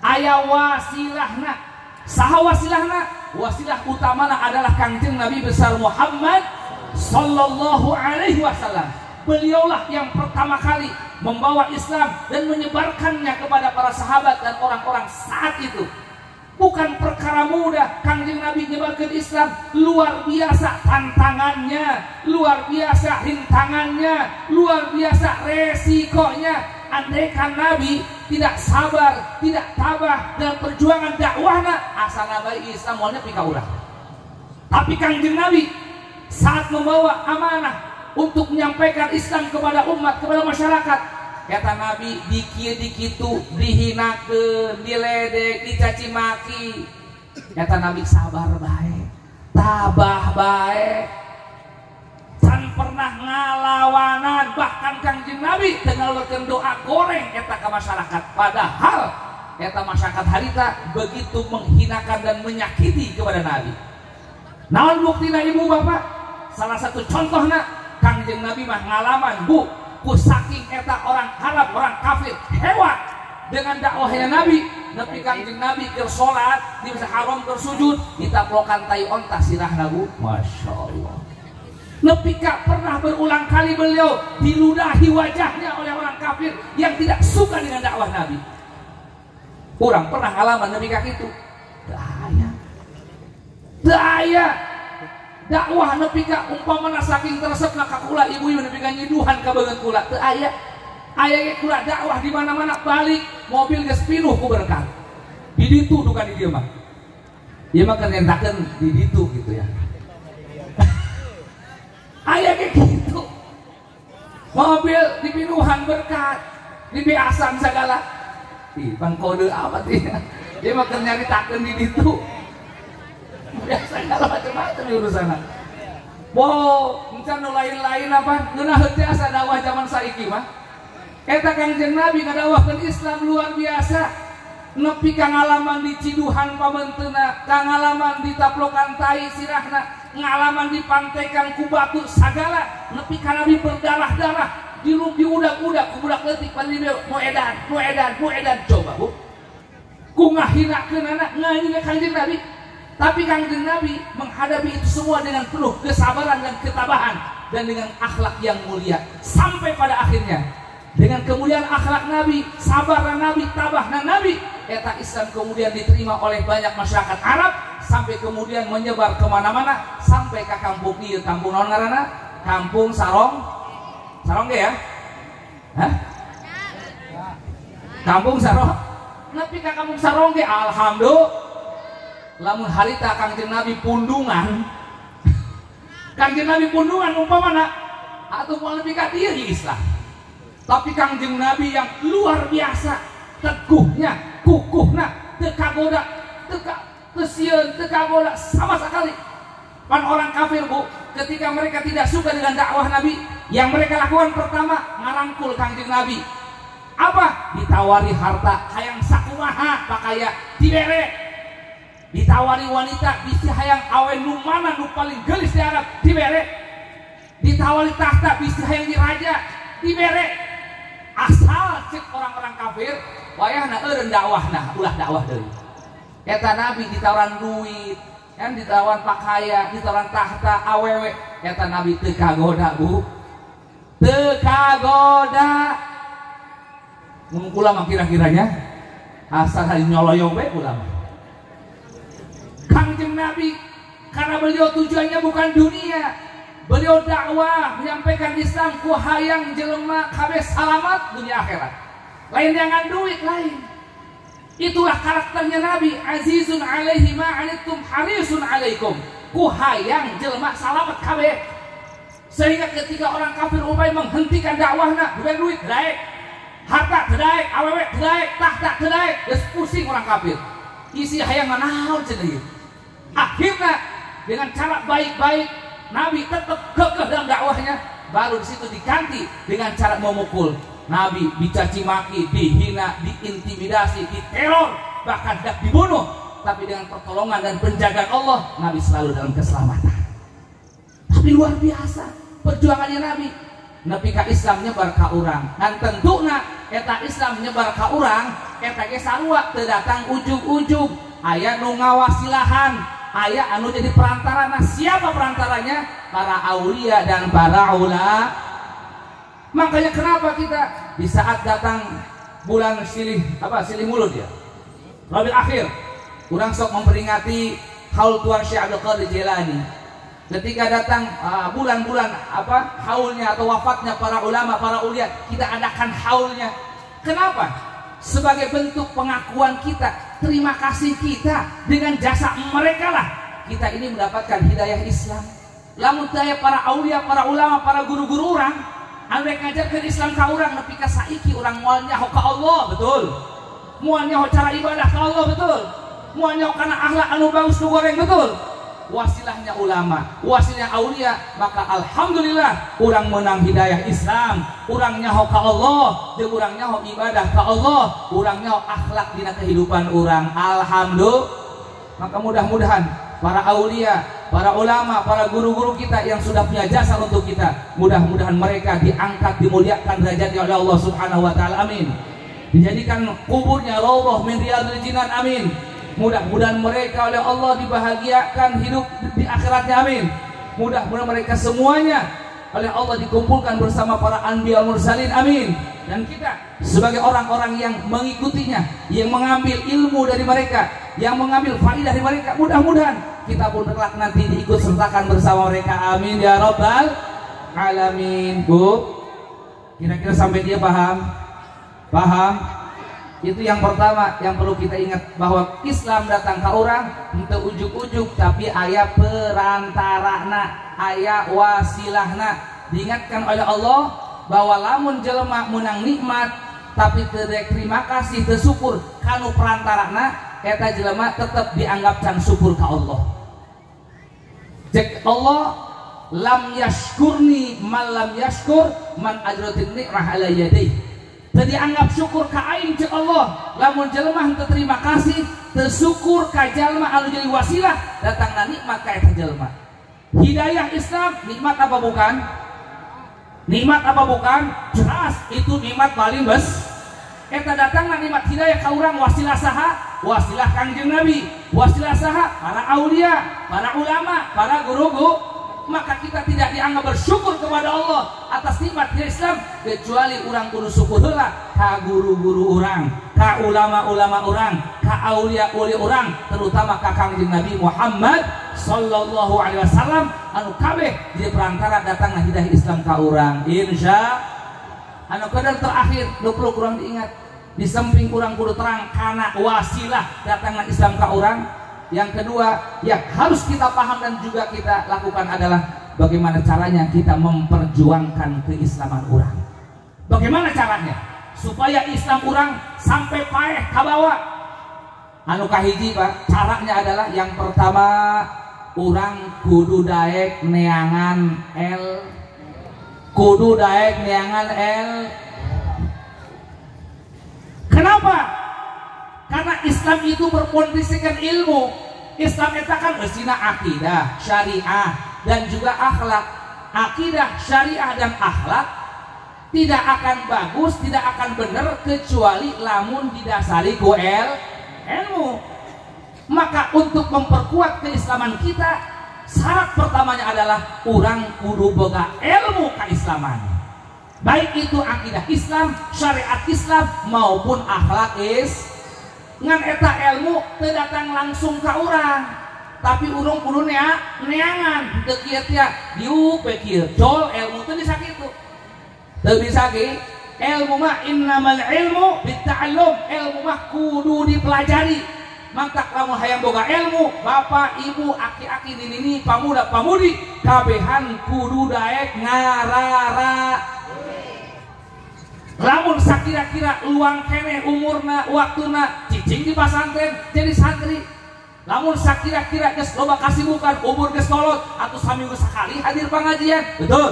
aya wasilahna. Saha wasilahna? Wasilah utamana adalah Kangjeng Nabi besar Muhammad sallallahu alaihi wasallam. Beliaulah yang pertama kali membawa Islam dan menyebarkannya kepada para sahabat dan orang-orang saat itu. Bukan perkara mudah Kangjeng Nabi nyebarkan Islam, luar biasa tantangannya, luar biasa rintangannya, luar biasa resikonya. Andaikan Nabi tidak sabar, tidak tabah dalam perjuangan dakwahnya, asal nabi Islam maunya pika urang. Tapi Kangjeng Nabi saat membawa amanah untuk menyampaikan Islam kepada umat, kepada masyarakat, kata Nabi dikitu dihinakeun, diledek, dicaci maki. Kata Nabi sabar bae, tabah bae, can pernah ngalawanan. Bahkan Kangjeng Nabi tengaleukeun doa goreng eta ka masyarakat. Padahal eta masyarakat harita begitu menghinakan dan menyakiti kepada Nabi. Naon buktina ibu bapak? Salah satu contohnya Kangjeng Nabi mah ngalaman bu ku saking eta orang Arab, orang kafir hewan dengan dakwahnya Nabi. Nepi Kangjeng Nabi keur salat di Masjid Haram keur sujud ditaplokan tai onta sirahna bu. Masya Allah. Nepi ka pernah berulang kali beliau diludahi wajahnya oleh orang kafir yang tidak suka dengan dakwah Nabi. Orang pernah ngalaman nepi ka kitu. Daya dakwah nepi ka umpamana saking teresepna ka kula ibu-ibu nepi ka nyiduhan ka beungeut kula teu aya ge kula dakwah di mana-mana balik mobil geus pinuh ku berkah di ditu duka di dieu mah ieu mah keur nyentakeun di ditu gitu ya. Aya ge kitu mobil dipinuhan berkat dibiasan segala ih bang kode apa teh ieu mah keur nyaritakeun di ditu biasa segala macam-macam urusan. Wow, encan lain-lain apa? Ngeunah teh asa dakwah zaman saiki mah. Eta Kangjeng Nabi ngadawahkeun Islam luar biasa. Nepi ka ngalaman diciduhan pamenteuna, ka ngalaman ditaplokan tai sirahna, ngalaman dipantekan ku batu sagala, nepi ka Nabi berdarah-darah, diudak-udak ku budak leutik pan mau edan coba Bu. ku ngahinakeun anak ngahina Kangjeng Nabi. Tapi Kangjeng Nabi menghadapi itu semua dengan penuh kesabaran dan ketabahan dan dengan akhlak yang mulia. Sampai pada akhirnya dengan kemuliaan akhlak Nabi, sabarna Nabi, tabahna Nabi, eta Islam kemudian diterima oleh banyak masyarakat Arab sampai kemudian menyebar kemana-mana sampai ke kampung ieu, kampung naon ngaranna? Kampung Sarong. Sarong ge ya? Hah? Kampung Sarong. Nepi ka kampung Sarong ge alhamdulillah. Lamun harita Kangjeng Nabi pundungan, Kangjeng Nabi pundungan umpamana atau mau lebih ka dieu Islam. Tapi Kangjeng Nabi yang luar biasa teguhnya, kukuhna, teu kagoda, teu sieun, teu kagoda sama sekali. Pan orang kafir Bu, ketika mereka tidak suka dengan dakwah Nabi, yang mereka lakukan pertama ngarangkul Kangjeng Nabi. Apa? Ditawari harta, hayang sakumaha pakaya dibere. Ditawari wanita bisi hayang awe nu mana nu paling gelis di Arab dibere. Ditawari tahta bisi hayang diraja dibere. Asal cek orang-orang kafir wayahna eureun dakwahna ulah dakwah deui. Eta Nabi ditawaran duit, kan ditawaran pakaian, ditawaran tahta awewe, eta Nabi teu kagoda Bu. Teu kagoda. Mun kula kira-kiranya asal hari nyoloyong bae kula mah. Kangjeng Nabi karena beliau tujuannya bukan dunia, beliau dakwah menyampaikan Islam ku hayang jelema kabeh salamat dunia akhirat. Lain jangan duit lain. Itulah karakternya Nabi, azizun alaihi ma anittum harisun alaikum. Ku hayang jelema salamat kabeh. Sehingga ketika orang kafir upaya menghentikan dakwahna, bukan duit daek, harta daek, awewe daek, tahta daek, geus pusing orang kafir. Isi hayang naon cenah ieu. Akhirnya dengan cara baik-baik Nabi tetap kekeh dalam dakwahnya, baru di situ diganti dengan cara memukul. Nabi dicaci maki, dihina, diintimidasi, diteror, bahkan hendak dibunuh. Tapi dengan pertolongan dan penjagaan Allah, Nabi selalu dalam keselamatan. Tapi luar biasa perjuangannya Nabi. Nepi ka Islam nyebar ka urang. Dan tentuna eta Islam nyebar ka urang, eta ge sarua teu datang ujug-ujug. Aya nu ngawasilahan, aya anu jadi perantara. Nah, siapa perantaranya? Para aulia dan para ulama. Makanya kenapa kita di saat datang bulan silih mulut ya, Rabiul Akhir, kurang sok memperingati haul tuan Syekh Abdul Qadir Jilani. Ketika datang bulan-bulan haulnya atau wafatnya para ulama, para ulia, kita adakan haulnya. Kenapa? Sebagai bentuk pengakuan kita, terima kasih kita dengan jasa mereka lah kita ini mendapatkan hidayah Islam. Lamun daya para aulia, para ulama, para guru-guru orang anu ngajarkeun Islam ka urang nepi ka saiki urang moal nyaho ka Allah, betul. Moal nyaho cara ibadah ka Allah, betul. Moal nyaho kana akhlak anu bagus nu goreng, betul. Wasilahnya ulama, wasilahnya aulia, maka alhamdulillah urang menang hidayah Islam, urang nyaho ka Allah, jeung urang nyaho ibadah ka Allah, urang nyaho akhlak dina kehidupan urang. Alhamdulillah. Maka mudah-mudahan para aulia, para ulama, para guru-guru kita yang sudah punya jasa untuk kita, mudah-mudahan mereka diangkat, dimuliakan derajatnya oleh Allah Subhanahu wa taala. Amin. Dijadikan kuburnya raudhah min riyadil jinan. Amin. Mudah-mudahan mereka oleh Allah dibahagiakan hidup di akhiratnya. Amin. Mudah-mudahan mereka semuanya oleh Allah dikumpulkan bersama para anbiya mursalin. Amin. Dan kita sebagai orang-orang yang mengikutinya, yang mengambil ilmu dari mereka, yang mengambil faidah dari mereka, mudah-mudahan kita pun kelak nanti diikut sertakan bersama mereka. Amin ya rabbal alamin. Bu, kira-kira sampai dia paham? Paham? Itu yang pertama yang perlu kita ingat, bahwa Islam datang ke orang henteu ujuk-ujuk, tapi aya perantarana, aya wasilahna. Diingatkan oleh Allah bahwa lamun jelema menang nikmat tapi teu terima kasih, teu syukur kanu perantarana, eta jelema tetap dianggap can syukur ka Allah. Cek Allah, lam yashkurni man lam yashkur man ajratin ni'mah ala yadayhi. Jadi anggap syukur ka aing cek Allah, lamun jelema henteu terima kasih, teu syukur ka jalma anu jadi wasilah datangna nikmat ka eta jelema. Hidayah Islam nikmat apa bukan? Nikmat apa bukan? Jelas itu nikmat paling bes. Eta datangna nikmat hidayah ka urang wasilah saha? wasilah Kangjeng Nabi, wasilah saha para aulia, para ulama, para guru-guru. Maka kita tidak dianggap bersyukur kepada Allah atas nikmat Islam kecuali orang kudu syukur heula ka guru-guru orang, ka ulama-ulama orang, ka aulia-aulia orang, terutama ka Kangjeng Nabi Muhammad sallallahu alaihi wasallam anu kabeh di perantara datangna hidayah Islam ka urang. Insya anu kadang terakhir 20 kurang diingat di samping urang kudu terang kana wasilah datangna Islam ka urang. Yang kedua yang harus kita paham dan juga kita lakukan adalah bagaimana caranya kita memperjuangkan keislaman orang. Bagaimana caranya supaya Islam orang sampai paeh ka bawah? Anu kahiji Pak, caranya adalah yang pertama orang kudu daek neangan kudu daek neangan Kenapa? Karena Islam itu berpondasikan ilmu. Islam itu kan bersina akidah, syariah, dan juga akhlak. Akidah, syariah, dan akhlak tidak akan bagus, tidak akan benar kecuali lamun didasari ku ilmu. Maka untuk memperkuat keislaman kita, syarat pertamanya adalah orang kudu boga ilmu keislaman. Baik itu akidah Islam, syariat Islam, maupun akhlak ngan eta ilmu teu datang langsung ka urang, tapi urang kudu neangan teu kieu teh diuk we kieu jol ilmu teu bisa kitu. Teu bisa ge ilmu mah innamal ilmu bitta'allum, ilmu mah kudu dipelajari. Mangtak lamun hayang boga ilmu, bapak, ibu, aki-aki, nini, pamuda, pamudi kabehan kudu daek ngarara. Lamun sakira-kira luang kene umurna waktuna cicing di pasantren jadi santri. Lamun sakira-kira geus loba kasibukan umur geus kolot atuh saminggu sakali hadir pengajian, betul?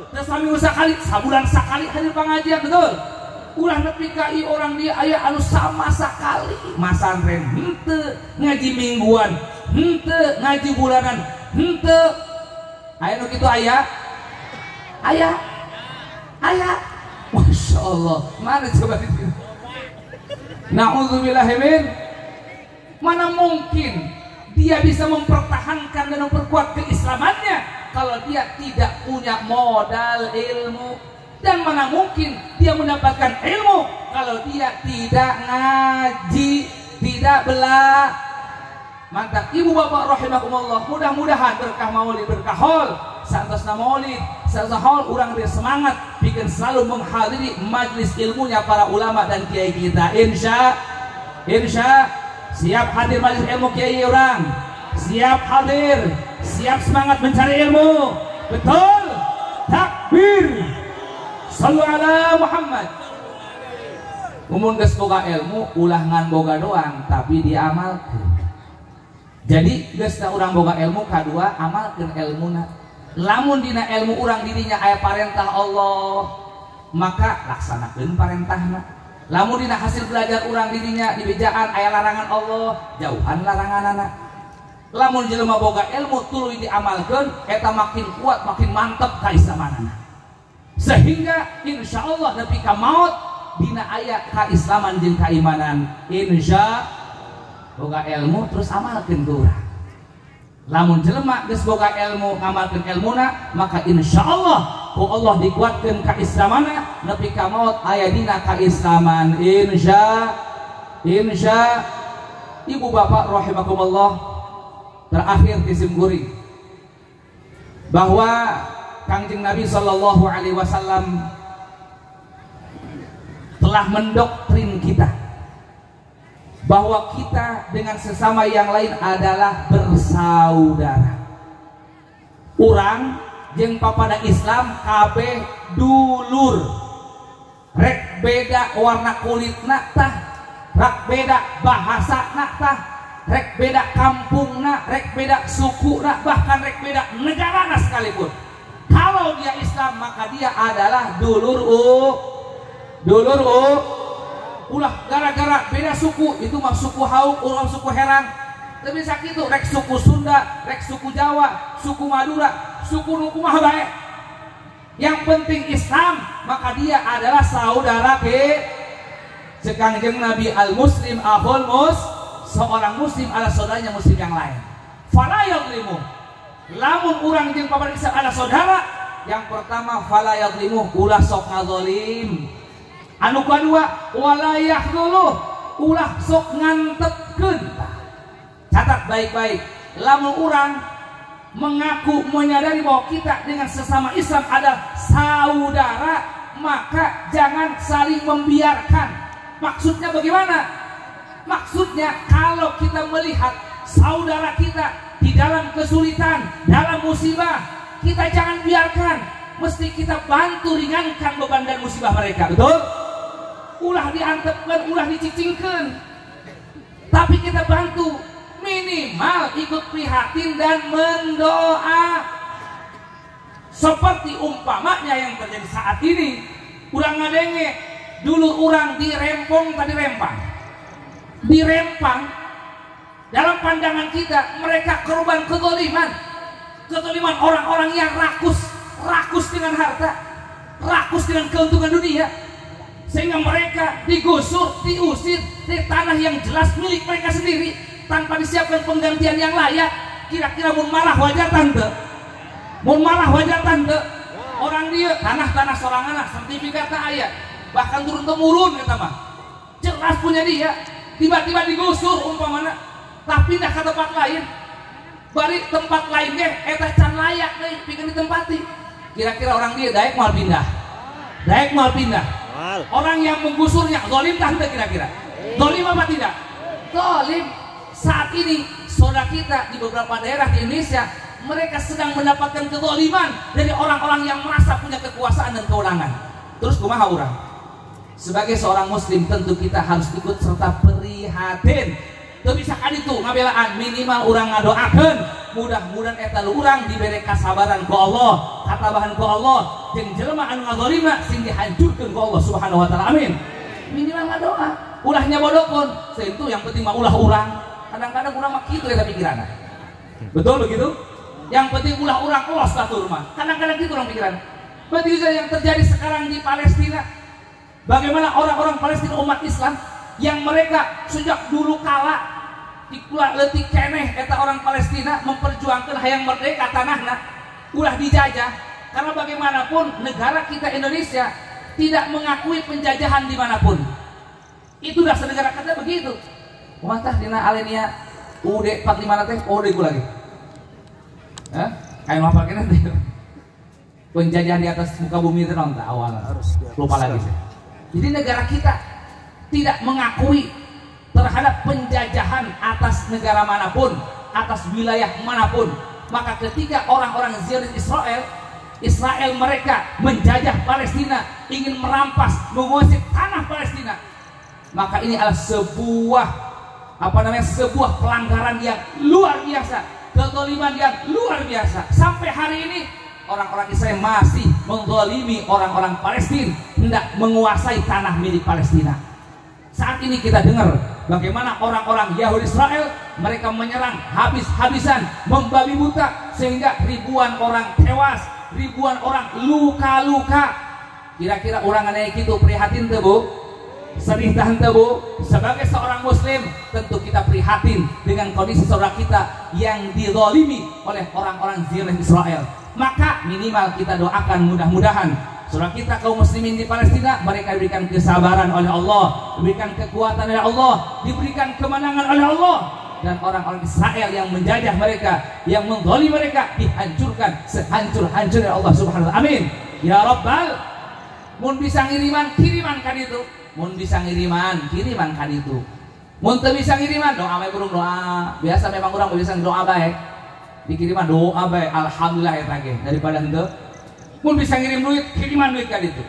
Terus saminggu sakali, sabulan sakali hadir pengajian, betul? Ulah nepi ka ieu orang dia aya anu sama sakali masantren henteu, ngaji mingguan henteu, ngaji bulanan henteu. Aya nu kitu aya? Masya Allah, mana coba itu? Na'udzubillahimin. Mana mungkin dia bisa mempertahankan dan memperkuat keislamannya kalau dia tidak punya modal ilmu? Dan mana mungkin dia mendapatkan ilmu kalau dia tidak ngaji, tidak belajar? Mantap ibu bapak rahimakumullah, mudah-mudahan berkah maulid, berkah haul santasna maulid, santasna haul urang dia semangat bikin selalu menghadiri majlis ilmunya para ulama dan kiai kita. Insya siap hadir majlis ilmu kiai orang, siap hadir, siap semangat mencari ilmu, betul? Takbir, sallu ala Muhammad. Umun geus boga ilmu ulah ngan boga doang tapi diamalkeun. Jadi geus urang boga ilmu kadua amalkeun ilmuna. Lamun dina ilmu urang dirinya aya parentah Allah, maka laksanakeun parentahna. Lamun dina hasil belajar urang dirinya di bejaan aya larangan Allah, jauhan laranganana. Lamun jelema boga ilmu tuluy diamalkeun, eta makin kuat, makin mantep kaislamanana. Sehingga insyaallah nepi ka maut dina aya kaislaman jeung kaimanan. Insya boga ilmu terus amalkeun ku urang. Lamun jelema geus boga ilmu ngamalkeun ilmuna, maka insyaallah ku Allah dikuatkeun kaislamanna nepi ka maut aya dina kaislaman. Insya ibu bapak rahimakumullah, terakhir disimguri bahwa Kangjeng Nabi sallallahu alaihi wasallam telah mendoktrin kita bahwa kita dengan sesama yang lain adalah bersaudara. Urang jeung papada Islam kabeh dulur. Rek beda warna kulitna tah, rek beda bahasana tah, rek beda kampungna, rek beda sukuna, bahkan rek beda negarana sekalipun. Kalau dia Islam maka dia adalah dulur ulah gara-gara beda suku itu mah suku Hauk, orang suku Herang. Tapi sakitu rek suku Sunda, rek suku Jawa, suku Madura, suku nu kumaha bae. Yang penting Islam, maka dia adalah saudara Sekangjeng Nabi al muslim akhul seorang muslim adalah saudaranya muslim yang lain. Fala yadlimu, lamun urang jeung pamariksa ada saudara, yang pertama fala yadlimu, ulah sok ngazalim. Anu kedua wala yahdulu, ulah sok ngantepkeun. Catat baik-baik, lamun urang mengaku menyadari bahwa kita dengan sesama Islam adalah saudara, maka jangan saling membiarkan. Maksudnya bagaimana? Maksudnya kalau kita melihat saudara kita di dalam kesulitan, dalam musibah, kita jangan biarkan, mesti kita bantu ringankan beban dan musibah mereka. Betul? Ulah diantepkan, ulah dicicingkan, tapi kita bantu, minimal ikut prihatin dan mendoa. Seperti umpamanya yang terjadi saat ini, urang ngadenge dulu orang dirempong tadi dirempang dalam pandangan kita mereka korban kezaliman orang-orang yang rakus dengan harta, rakus dengan keuntungan dunia, sehingga mereka digusur, diusir dari tanah yang jelas milik mereka sendiri tanpa disiapkan penggantian yang layak. Kira-kira mun marah wajar tante, orang dia tanah sorangan sertifikat ayat bahkan turun-temurun kata mah jelas punya dia, tiba-tiba digusur umpamana, tapi pindah ke tempat lain, bari tempat lain deh eta can layak deh bikin ditempati. Kira-kira orang dia daek mal pindah, orang yang menggusurnya zalim tante, kira-kira zalim apa tidak? Zalim. Saat ini saudara kita di beberapa daerah di Indonesia, mereka sedang mendapatkan kezaliman dari orang-orang yang merasa punya kekuasaan dan kewenangan. Terus kumaha urang? Sebagai seorang muslim tentu kita harus ikut serta prihatin. Teu bisa kan itu ngabelaan, minimal urang ngadoakeun mudah-mudahan eta urang dibere kasabaran ku Allah, katabahan ku Allah, jeung jelema anu ngazalimna sing dihancurkeun ku Allah Subhanahu wa taala. Amin. Minimal ngadoa, ulahnya bodokon, itu yang penting mah ulah urang. Kadang-kadang urang mah kitu eta pikiranna. Betul begitu? Yang penting ulah urang los batur mah. Kadang-kadang kitu urang pikiran. Berarti yang terjadi sekarang di Palestina, bagaimana orang-orang Palestina umat Islam yang mereka sejak dulu kala dikula leutik keneh eta orang Palestina memperjuangkan hayang merdeka tanahna ulah dijajah, karena bagaimanapun negara kita Indonesia tidak mengakui penjajahan dimanapun. Itu dasar negara kita begitu. Mantah dina alenia UUD 45 teh UUD ku lagi. Kayak apa kena penjajahan di atas muka bumi itu non awal lupa lagi sih. Jadi negara kita tidak mengakui terhadap penjajahan atas negara manapun, atas wilayah manapun. Maka ketika orang-orang Zionis Israel mereka menjajah Palestina, ingin merampas, menguasai tanah Palestina, maka ini adalah sebuah pelanggaran yang luar biasa, kezaliman yang luar biasa. Sampai hari ini orang-orang Israel masih menzalimi orang-orang Palestina, hendak menguasai tanah milik Palestina. Saat ini kita dengar bagaimana orang-orang Yahudi Israel mereka menyerang habis-habisan, membabi buta, sehingga ribuan orang tewas, ribuan orang luka-luka. Kira-kira orang aneh itu prihatin teu Bu? Sedih tahan teu Bu? Sebagai seorang muslim tentu kita prihatin dengan kondisi saudara kita yang dizalimi oleh orang-orang Zionis Israel. Maka minimal kita doakan mudah-mudahan saudara kita kaum muslimin di Palestina mereka diberikan kesabaran oleh Allah, diberikan kekuatan oleh Allah, diberikan kemenangan oleh Allah, dan orang-orang Israel yang menjajah mereka, yang menzalimi mereka dihancurkan sehancur-hancurnya Allah Subhanahu wa taala. Amin. Ya Rabbal, mun bisa ngiriman kiriman kan itu, mun bisa ngiriman kiriman kan itu, mun teu bisa ngiriman doa bae burung doa. Biasa memang orang bisa doa bae, dikiriman doa bae alhamdulillah eta ge daripada henteu. Mun bisa ngirim duit, kiriman duit kan itu.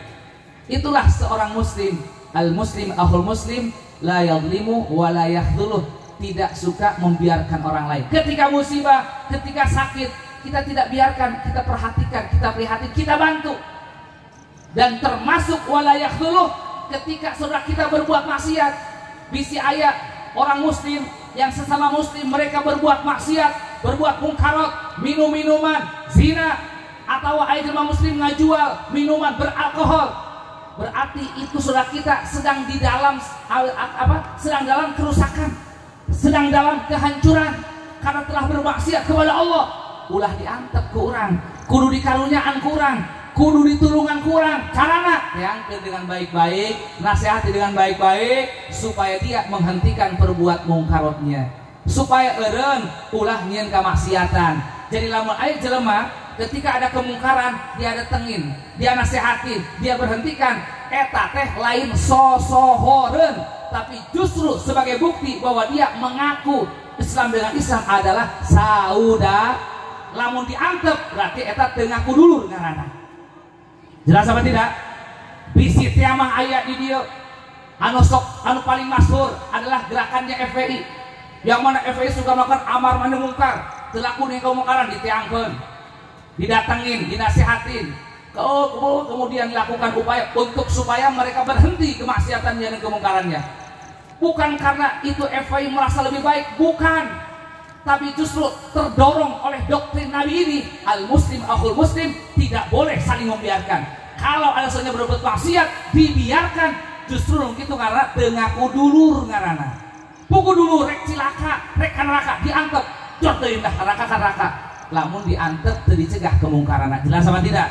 Itulah seorang muslim. Al-muslim akhul muslim, la yadlimu wa la yakhdhuluh, tidak suka membiarkan orang lain. Ketika musibah, ketika sakit, kita tidak biarkan, kita perhatikan, kita prihatin, kita bantu. Dan termasuk wa la yakhdhuluh, ketika saudara kita berbuat maksiat, bisi ayat orang muslim yang sesama muslim mereka berbuat maksiat, berbuat mungkarat, minum-minuman, zina, atau jelema muslim ngajual minuman beralkohol, berarti itu saudara kita sedang di dalam sedang dalam kerusakan, sedang dalam kehancuran karena telah bermaksiat kepada Allah. Ulah diantep ke orang, kudu dikarunyaan kurang, kudu ditulungan kurang. Carana yang dengan baik-baik, nasihati dengan baik-baik supaya dia menghentikan perbuat mungkarotnya, supaya eureun ulah nyieun kamaksiatan. Jadi lamun aya jelema ketika ada kemungkaran dia datengin, dia nasihatin, dia berhentikan, eta teh lain sosohoreun, tapi justru sebagai bukti bahwa dia mengaku Islam dengan Islam adalah saudara. Lamun diantep berarti eta teu ngaku dulur ngaranna. Jelas apa tidak? Bisi teh mah aya di dieu. Anu paling masyhur adalah gerakannya FPI. Yang mana FPI suka melakukan amar ma'ruf mungkar, teu laku nih kemungkaran ditiangkeun, didatengin, dinasihatin. Kemudian dilakukan upaya untuk supaya mereka berhenti kemaksiatannya dan kemungkarannya. Bukan karena itu FPI merasa lebih baik, bukan. Tapi justru terdorong oleh doktrin Nabi ini, al-muslim akhul muslim, tidak boleh saling membiarkan. Kalau alasannya berbuat maksiat dibiarkan, justru gitu karena tengaku dulur ngaranna. Pugu dulu rek cilaka, rek neraka diantep, jor teuing dah neraka. Lamun diantep teu dicegah kemungkaran. Jelas apa tidak?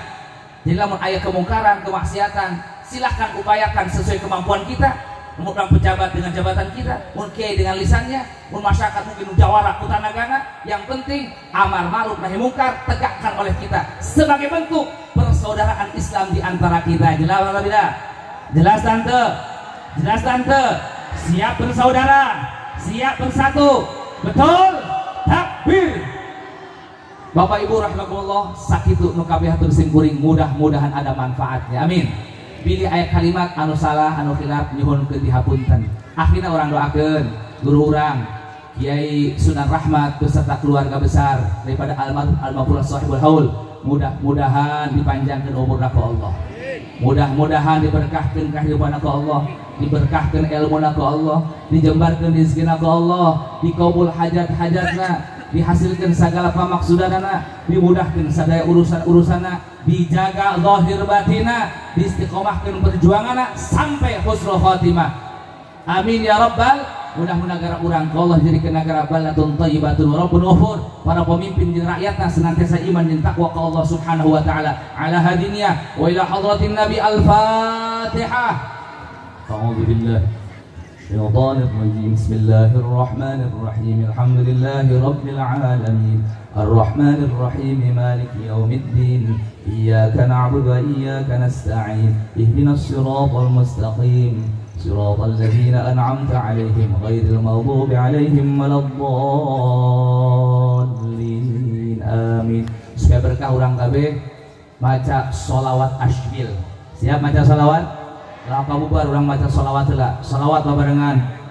Jadi lamun aya kemungkaran, kemaksiatan, silahkan upayakan sesuai kemampuan kita. Mungkin pejabat dengan jabatan kita, mungkin dengan lisannya, mungkin masyarakat mungkin jawara kutanagana. Yang penting amar ma'ruf nahi mungkar tegakkan oleh kita sebagai bentuk persaudaraan Islam di antara kita. Jelas atau tidak? Jelas tante? Jelas tante? Siap bersaudara, siap bersatu, betul? Takbir. Bapak Ibu rahimakumullah, sakitu nu kabeh hatur simkuring, mudah-mudahan ada manfaatnya. Amin. Pilih ayat kalimat anu salah anu khilaf nyuhun ke dihapunten. Akhirnya orang doakeun guru urang Kiai Sunan Rahmat beserta keluarga besar daripada Al-Mafurah Sahibul Haul, mudah-mudahan dipanjangkan umurna ku Allah, mudah-mudahan diberkahkan kehidupan ku Allah, diberkahkan ilmu ku Allah, dijembarkan rezekina ku Allah, dikabul hajat-hajatna, dihasilkan segala pamaksudanana, dimudahkan sadaya urusan-urusanna, dijaga zahir batina, diistiqomahkan perjuanganna sampai husnul khotimah. Amin ya rabbal. Mudah-mudahan negara urang ka Allah jadi ke negara baladun thayyibatun wa rabbun ghafur. Para pemimpin jeung rakyatna senantiasa iman jeung takwa ka Allah Subhanahu wa taala. Ala hadinya wa ila hadratin Nabi al-Fatihah. A'udzu billahi syaitanir rajim. Bismillahirrahmanirrahim. Alhamdulillahi rabbil alamin. Ar-Rahmanir Rahim. Maliki yaumiddin. Iyyaka na'budu wa iyyaka nasta'in. Ihdinas siratal mustaqim. Siratal ladzina an'amta 'alaihim ghairil maghdubi 'alaihim waladdallin. Amin. Supaya berkah urang kabeh maca sholawat asbil. Siap maca sholawat? Kalau kamu baru urang maca sholawat heula. Sholawat barengan.